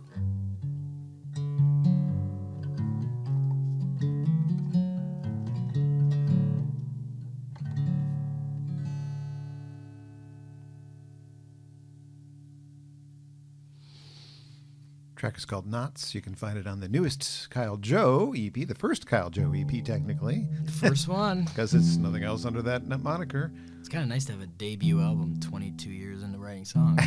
track is called Knots. You can find it on the newest Kyle Joe EP, the first Kyle Joe EP, technically. The first one. Because it's nothing else under that moniker. It's kind of nice to have a debut album 22 years into writing songs.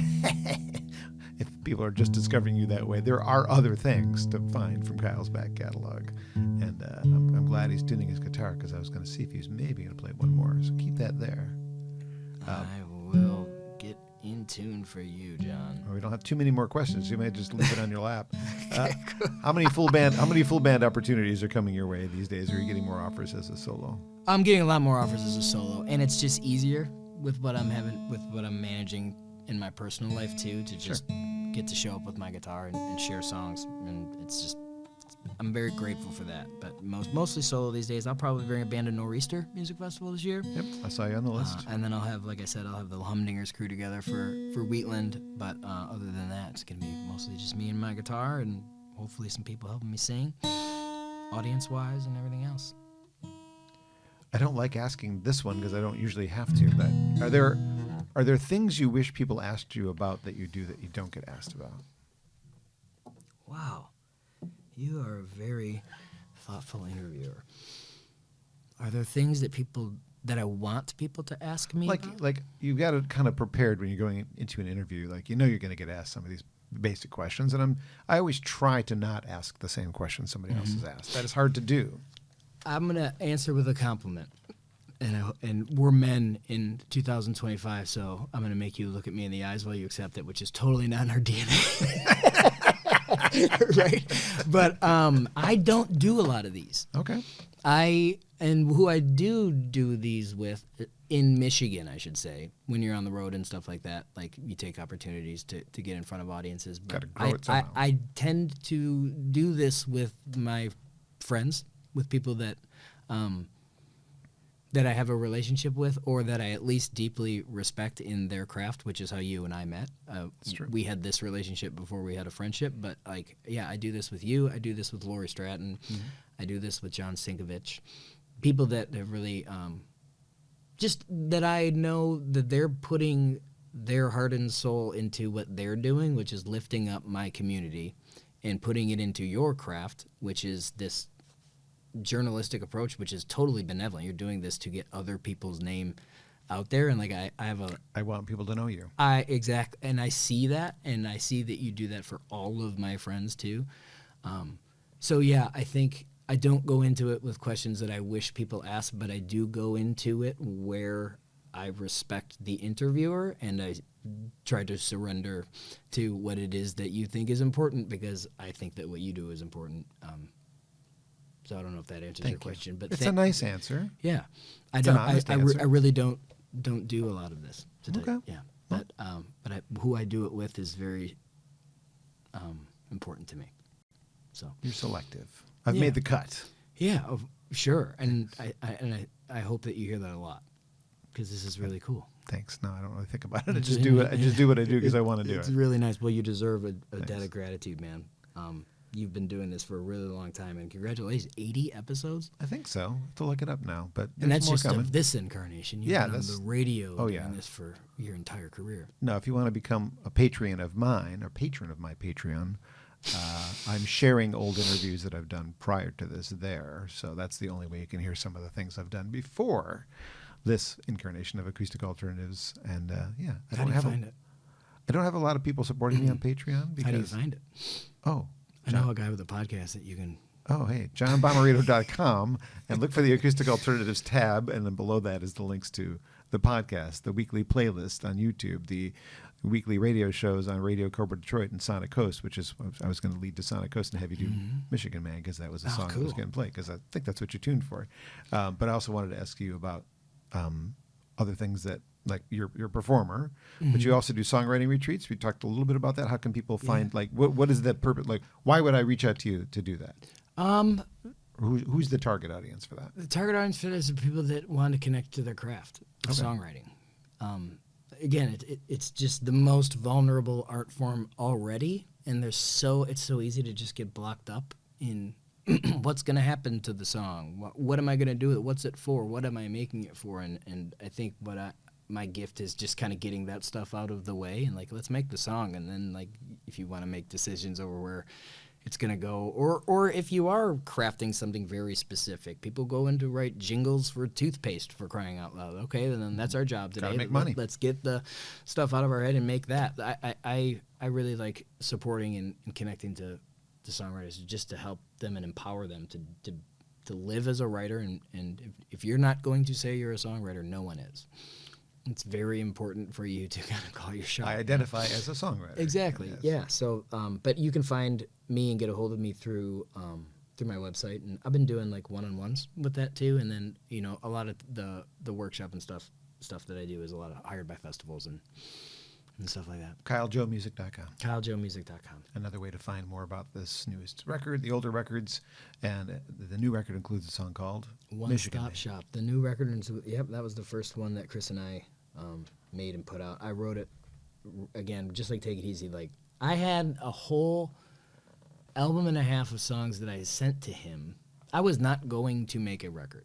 If people are just discovering you that way, there are other things to find from Kyle's back catalog. And I'm glad he's tuning his guitar, because I was going to see if he was maybe going to play one more. So keep that there. I will get in tune for you, John. We don't have too many more questions. You may just leave it on your lap. How many full band opportunities are coming your way these days? Are you getting more offers as a solo? I'm getting a lot more offers as a solo, and it's just easier with what I'm managing in my personal life too, to just get to show up with my guitar and share songs, and I'm very grateful for that. But mostly solo these days. I'll probably bring a band to Nor'easter Music Festival this year. Yep, I saw you on the list. And then I'll have, like I said, the Humdingers crew together for Wheatland. But other than that, it's gonna be mostly just me and my guitar, and hopefully some people helping me sing, audience-wise, and everything else. I don't like asking this one because I don't usually have to. But are there things you wish people asked you about that you do that you don't get asked about? Wow. You are a very thoughtful interviewer. Are there things that I want people to ask me about? Like you've got it kind of prepared when you're going into an interview. Like, you're going to get asked some of these basic questions, and I always try to not ask the same question somebody else has asked. That is hard to do. I'm gonna answer with a compliment, and we're men in 2025, so I'm gonna make you look at me in the eyes while you accept it, which is totally not in our DNA. Right? But I don't do a lot of these. Okay. Who I do these with in Michigan, I should say, when you're on the road and stuff like that, like you take opportunities to get in front of audiences. But Gotta grow it somehow. I tend to do this with my friends, with people that I have a relationship with, or that I at least deeply respect in their craft, which is how you and I met. We had this relationship before we had a friendship, but I do this with you. I do this with Lori Stratton. Mm-hmm. I do this with John Sinkovich. People that have really, just that I know that they're putting their heart and soul into what they're doing, which is lifting up my community and putting it into your craft, which is this journalistic approach, which is totally benevolent. You're doing this to get other people's name out there, and I want people to know you. And I see that, and I see that you do that for all of my friends too. So yeah, I think I don't go into it with questions that I wish people ask, but I do go into it where I respect the interviewer, and I try to surrender to what it is that you think is important, because I think that what you do is important. So I don't know if that answers your question, but it's a nice answer. Yeah, I really don't do a lot of this today. Okay. Yeah, but who I do it with is very important to me. So you're selective. I've made the cut. Yeah, sure, and I hope that you hear that a lot, because this is really cool. Thanks. No, I don't really think about it. I just do what I do because I want to do it. It's really nice. Well, you deserve a debt of gratitude, man. You've been doing this for a really long time, and congratulations, 80 episodes? I think so. I have to look it up now, but and that's more just coming. Of this incarnation. You've been on the radio doing this for your entire career. No, if you want to become a Patreon of mine, or patron of my Patreon, I'm sharing old interviews that I've done prior to this there, so that's the only way you can hear some of the things I've done before this incarnation of Acoustic Alternatives. And How do you find it? I don't have a lot of people supporting me on Patreon. Because, how do you find it? Oh, I know a guy with a podcast that you can... Oh, hey, johnbomarito.com, and look for the Acoustic Alternatives tab, and then below that is the links to the podcast, the weekly playlist on YouTube, the weekly radio shows on Radio Cobra Detroit and Sonic Coast, which is, I was going to lead to Sonic Coast and have you do Michigan Man, because that was a song that was getting played, because I think that's what you're tuned for. But I also wanted to ask you about other things that, like you're a performer, but you also do songwriting retreats. We talked a little bit about that. How can people find, like, what is that purpose? Like, why would I reach out to you to do that? Who's the target audience for that? The target audience for that is the people that want to connect to their craft of songwriting. Again, it's just the most vulnerable art form already, and it's so easy to just get blocked up in what's going to happen to the song. What am I going to do with it? What's it for? What am I making it for? And I think what my gift is just kind of getting that stuff out of the way and like, let's make the song. And then like, if you want to make decisions over where it's going to go, or if you are crafting something very specific, people go in to write jingles for toothpaste, for crying out loud. Okay, then that's our job today. Gotta make money. Let's get the stuff out of our head and make that. I really like supporting and connecting to songwriters just to help them and empower them to live as a writer. And if you're not going to say you're a songwriter, no one is. It's very important for you to kind of call your shot. I identify as a songwriter. Exactly. Yes. Yeah. So, but you can find me and get a hold of me through my website, and I've been doing like one-on-ones with that too. And then a lot of the workshop and stuff that I do is a lot of hired by festivals and stuff like that. KyleJoeMusic.com. KyleJoeMusic.com. Another way to find more about this newest record, the older records, and the new record includes a song called One Michigan Stop Made. Shop. The new record, yep, that was the first one that Chris and I made and put out. I wrote it again, just like Take It Easy. Like I had a whole album and a half of songs that I sent to him. I was not going to make a record.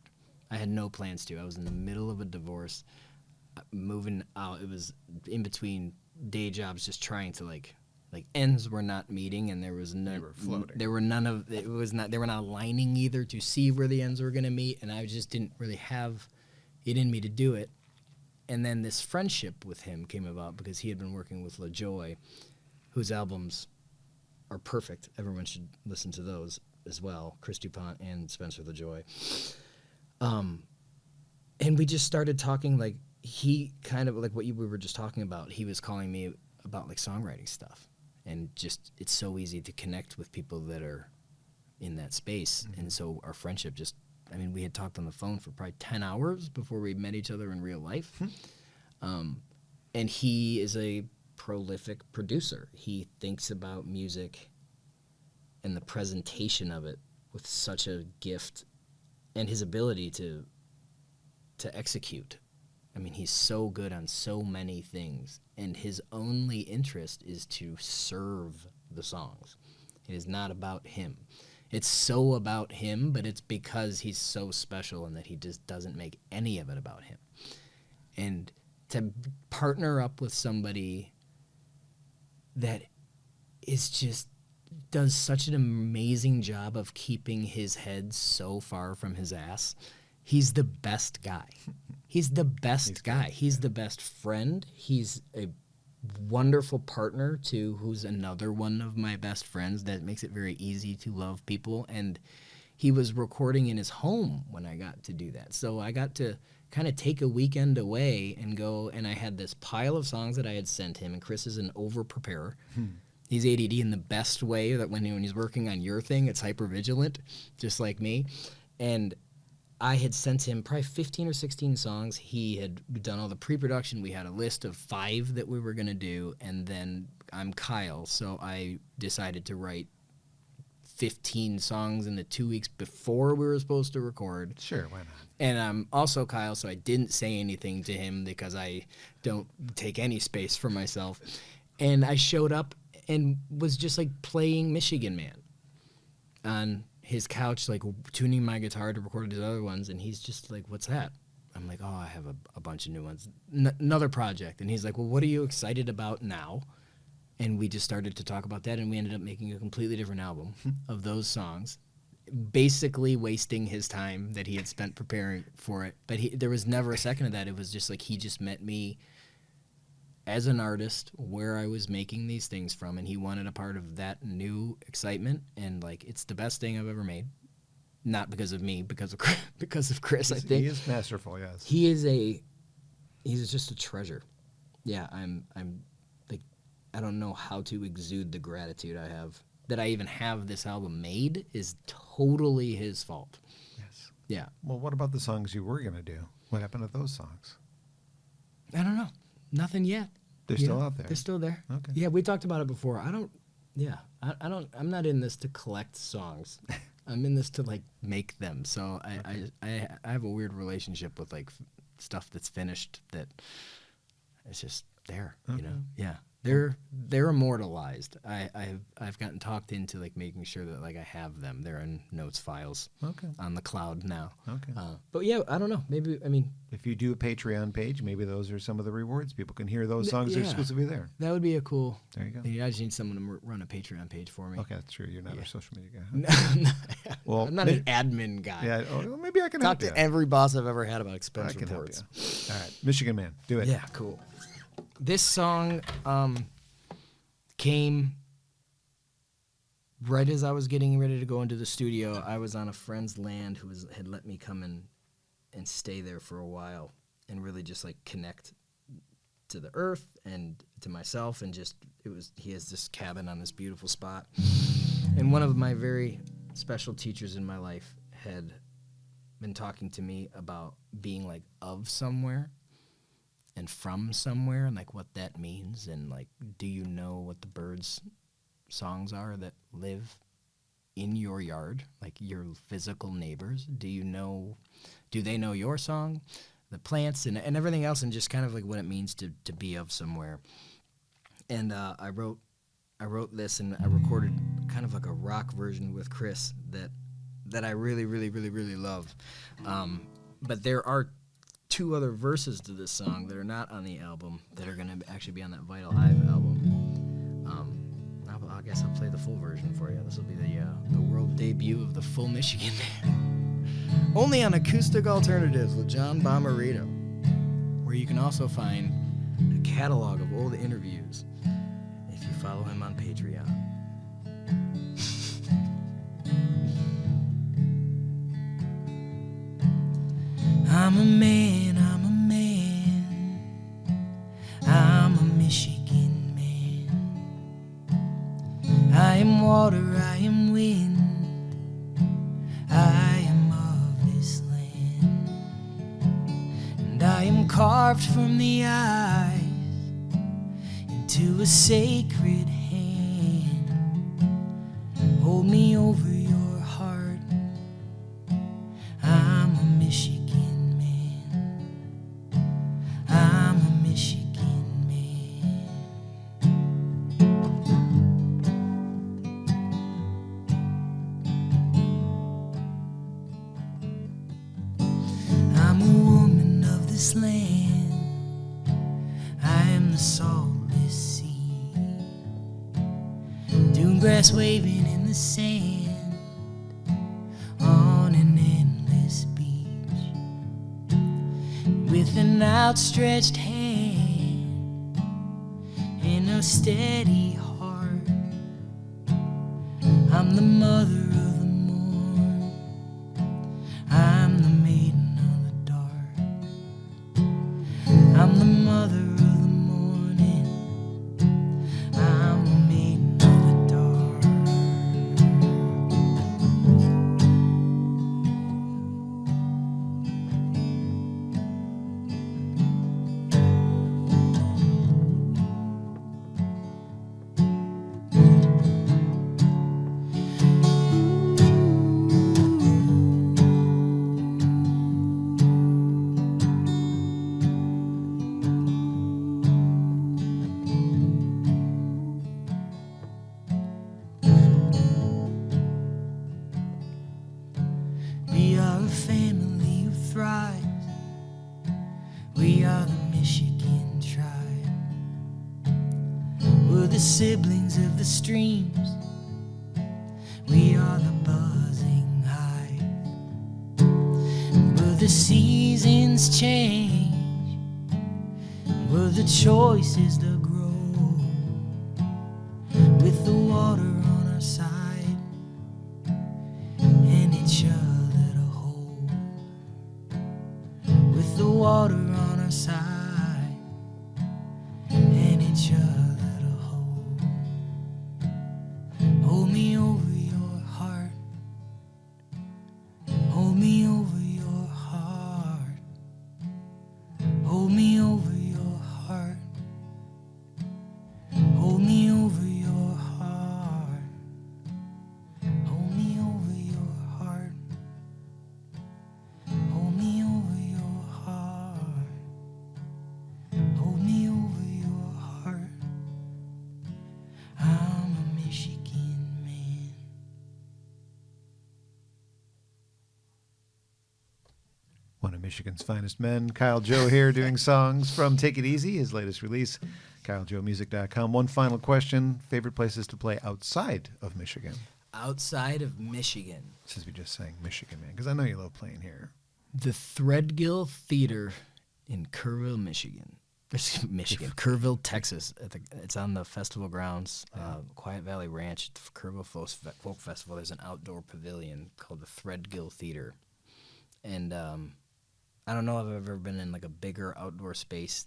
I had no plans to. I was in the middle of a divorce, moving out. It was in between day jobs, just trying to like ends were not meeting, and there was no. You were floating. There were none of it was not. They were not aligning either to see where the ends were going to meet, and I just didn't really have it in me to do it. And then this friendship with him came about because he had been working with LaJoy, whose albums are perfect. Everyone should listen to those as well. Chris DuPont and Spencer LaJoy. And we just started talking, like he kind of like what we were just talking about. He was calling me about like songwriting stuff, and just it's so easy to connect with people that are in that space. And so our friendship just, I mean, we had talked on the phone for probably 10 hours before we met each other in real life. And he is a prolific producer. He thinks about music and the presentation of it with such a gift, and his ability to execute. I mean, he's so good on so many things, and his only interest is to serve the songs. It is not about him. It's so about him, but it's because he's so special and that he just doesn't make any of it about him. And to partner up with somebody that is just does such an amazing job of keeping his head so far from his ass. He's the best guy. He's the best guy. He's the best friend. He's a wonderful partner too, who's another one of my best friends that makes it very easy to love people. And he was recording in his home when I got to do that. So I got to kind of take a weekend away and go, and I had this pile of songs that I had sent him, and Chris is an over-preparer. He's ADD in the best way, that when he's working on your thing, it's hyper-vigilant, just like me. And I had sent him probably 15 or 16 songs. He had done all the pre-production. We had a list of 5 that we were going to do, and then I'm Kyle, so I decided to write 15 songs in the 2 weeks before we were supposed to record. Sure, why not? And I'm also Kyle, so I didn't say anything to him because I don't take any space for myself. And I showed up and was just like playing Michigan Man on his couch, like tuning my guitar to record his other ones. And he's just like, "What's that?" I'm like, "Oh, I have a bunch of new ones, another project." And he's like, "Well, what are you excited about now?" And we just started to talk about that, and we ended up making a completely different album of those songs, basically wasting his time that he had spent preparing for it. But there was never a second of that. It was just like he just met me as an artist where I was making these things from, and he wanted a part of that new excitement. And like, it's the best thing I've ever made. Not because of me, because of Chris, I think. He is masterful, yes. He's just a treasure. Yeah, I'm like, I don't know how to exude the gratitude I have. That I even have this album made is totally his fault. Yes. Yeah. Well, what about the songs you were going to do? What happened to those songs? I don't know. Nothing yet. They're still out there. They're still there. Okay. Yeah, we talked about it before. I'm not in this to collect songs. I'm in this to like make them. So I have a weird relationship with like stuff that's finished that it's just there, Okay. you know? Yeah. They're immortalized. I've gotten talked into like making sure that like I have them. They're in notes files on the cloud now. Okay. But yeah, I don't know. Maybe If you do a Patreon page, maybe those are some of the rewards. People can hear those songs yeah. exclusively there. that would be a cool. There you go. I just need someone to run a Patreon page for me. Okay, that's true. You're not a social media guy. No, Well, I'm not an admin guy. Yeah. Well, maybe I can Talk help you. to every boss I've ever had about I expense can help reports. you. All right, Michigan Man, do it. Yeah, cool. This song came right as I was getting ready to go into the studio. I was on a friend's land who had let me come in and stay there for a while and really just like connect to the earth and to myself, and just he has this cabin on this beautiful spot. And one of my very special teachers in my life had been talking to me about being like of somewhere and from somewhere, and like what that means, and like, do you know what the birds' songs are that live in your yard, like your physical neighbors? Do they know your song, the plants and everything else, and just kind of like what it means to be of somewhere. And I wrote this, and I recorded kind of like a rock version with Chris that I really, really, really, really love. But there are 2 other verses to this song that are not on the album that are going to actually be on that Vital Hive album. I guess I'll play the full version for you. This will be the world debut of the full Michigan Man. Only on Acoustic Alternatives with John Bomarito, where you can also find a catalog of old interviews if you follow him on Patreon. I'm a man, I'm a man, I'm a Michigan man. I am water, I am wind, I am of this land. And I am carved from the eyes into a sacred hand. Hold me over your heart, I'm a Michigan. I'm a Michigan man. I'm a woman of this land. I am the saltless sea. Dune grass waving in the sand on an endless beach. With an outstretched hand and a steady heart, I'm the mother of the morn, I'm the maiden of the dark, I'm the mother of the morning, I'm the maiden of the dark. We are a family who thrives. We are the Michigan tribe. We're the siblings of the streams. We are the buzzing hive. Where the seasons change, where the choices to grow. With the water on our side and each other to hold. With the water on our side and each other to hold. Hold me over your heart. Hold me over your heart. Hold me over your heart. Michigan's finest men. Kyle Joe here doing songs from Take It Easy, his latest release, KyleJoeMusic.com. One final question. Favorite places to play outside of Michigan? Outside of Michigan. Since we just sang Michigan, man, because I know you love playing here. The Threadgill Theater in Kerrville, Michigan. Kerrville, Texas. It's on the festival grounds, Quiet Valley Ranch, Kerrville Folk Festival. There's an outdoor pavilion called the Threadgill Theater. And I don't know if I've ever been in like a bigger outdoor space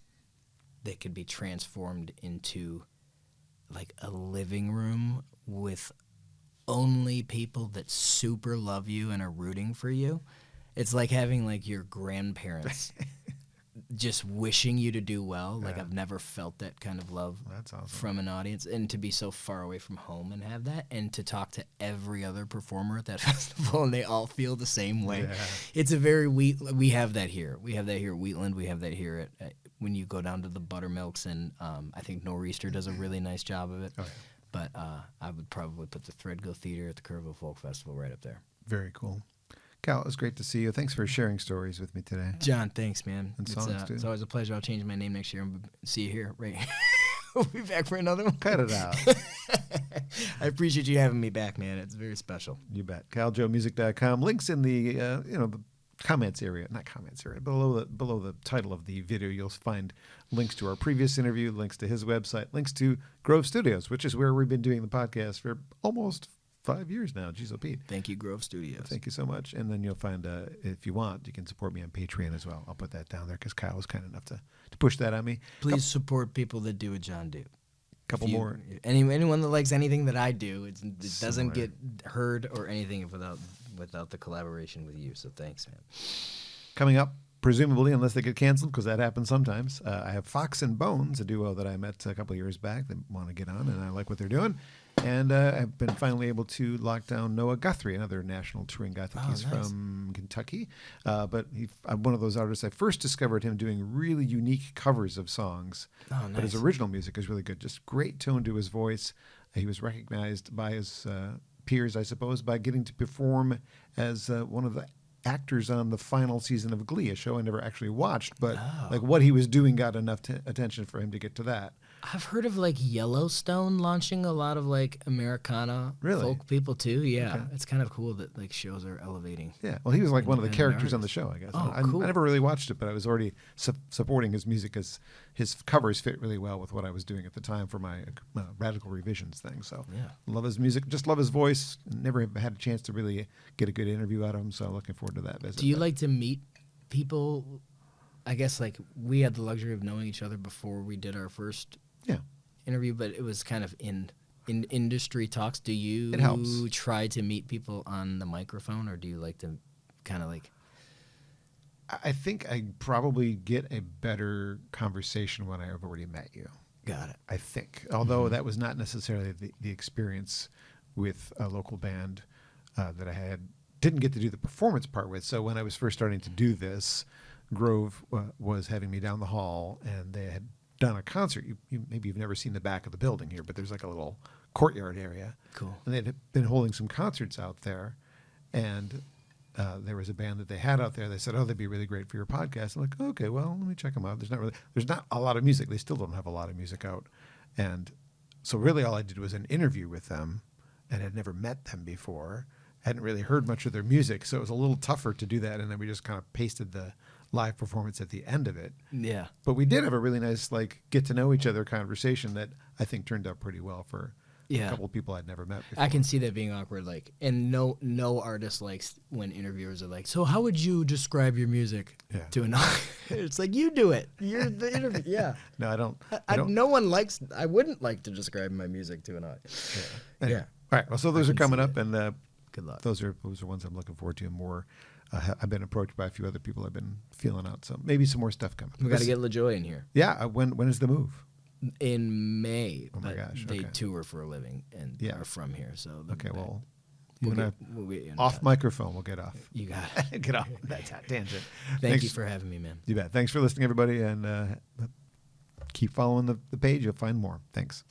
that could be transformed into like a living room with only people that super love you and are rooting for you. It's like having like your grandparents just wishing you to do well. Like I've never felt that kind of love from an audience, and to be so far away from home and have that, and to talk to every other performer at that festival and they all feel the same way. Yeah. It's a very we have that here. We have that here at Wheatland. We have that here at when you go down to the Buttermilks, and I think Nor'easter does a really nice job of it. Oh, yeah. But I would probably put the Threadgill Theater at the Kerrville Folk Festival right up there. Very cool. Cal, it was great to see you. Thanks for sharing stories with me today. John, thanks, man. And songs, too. It's always a pleasure. I'll change my name next year and see you here. Right. We'll be back for another one. Cut it out. I appreciate you having me back, man. It's very special. You bet. KyleJoeMusic.com. Links in the the comments area, not comments area, below the title of the video, you'll find links to our previous interview, links to his website, links to Grove Studios, which is where we've been doing the podcast for almost 5 years now. Jeez, oh Pete. Thank you, Grove Studios. Thank you so much. And then you'll find, if you want, you can support me on Patreon as well. I'll put that down there because Kyle was kind enough to push that on me. Please support people that do what John do. Couple more. Anyone that likes anything that I do, it doesn't get heard or anything without the collaboration with you. So thanks, man. Coming up, presumably, unless they get canceled, because that happens sometimes, I have Fox and Bones, a duo that I met a couple of years back that want to get on, and I like what they're doing. And I've been finally able to lock down Noah Guthrie, another national touring guy. I think he's nice. From Kentucky. But I'm one of those artists. I first discovered him doing really unique covers of songs. Oh, nice. But his original music is really good. Just great tone to his voice. He was recognized by his peers, I suppose, by getting to perform as one of the actors on the final season of Glee, a show I never actually watched, but like what he was doing got enough attention for him to get to that. I've heard of like Yellowstone launching a lot of like Americana folk people too. Yeah, okay. It's kind of cool that like shows are elevating. Yeah, well, he was like one of the characters on the show, I guess. Cool. I never really watched it, but I was already supporting his music as his covers fit really well with what I was doing at the time for my Radical Revisions thing. So yeah, love his music, just love his voice. Never had a chance to really get a good interview out of him, so looking forward to that visit. Do you like to meet people? I guess like we had the luxury of knowing each other before we did our first interview, but it was kind of in industry talks. Do you try to meet people on the microphone, or do you like to kind of like? I think I probably get a better conversation when I have already met you. Got it. I think, although that was not necessarily the experience with a local band that I didn't get to do the performance part with. So when I was first starting to do this, Grove was having me down the hall, and they had done a concert. Maybe you've never seen the back of the building here, but there's like a little courtyard area. Cool. And they'd been holding some concerts out there, and there was a band that they had out there. They said, they'd be really great for your podcast. I'm like, okay, well, let me check them out. There's not a lot of music. They still don't have a lot of music out. And so really all I did was an interview with them, and had never met them before. Hadn't really heard much of their music, so it was a little tougher to do that. And then we just kind of pasted the live performance at the end of it. Yeah. But we did have a really nice get to know each other conversation that I think turned out pretty well for a couple of people I'd never met before. I can see that being awkward, and no artist likes when interviewers are like, so how would you describe your music to an audience? It's like, you do it. You're the interview. Yeah. No, I don't. I wouldn't like to describe my music to an audience. Yeah. Anyway. All right. Well, so those are coming up, and good luck. Those are ones I'm looking forward to, and more. I've been approached by a few other people I've been feeling out, so maybe some more stuff coming. We got to get LaJoy in here. Yeah. When is the move? In May. Oh my gosh. They tour for a living and are from here. So off microphone. We'll get off. You got it. Get off that tangent. Thanks you for having me, man. You bet. Thanks for listening, everybody, and keep following the page. You'll find more. Thanks.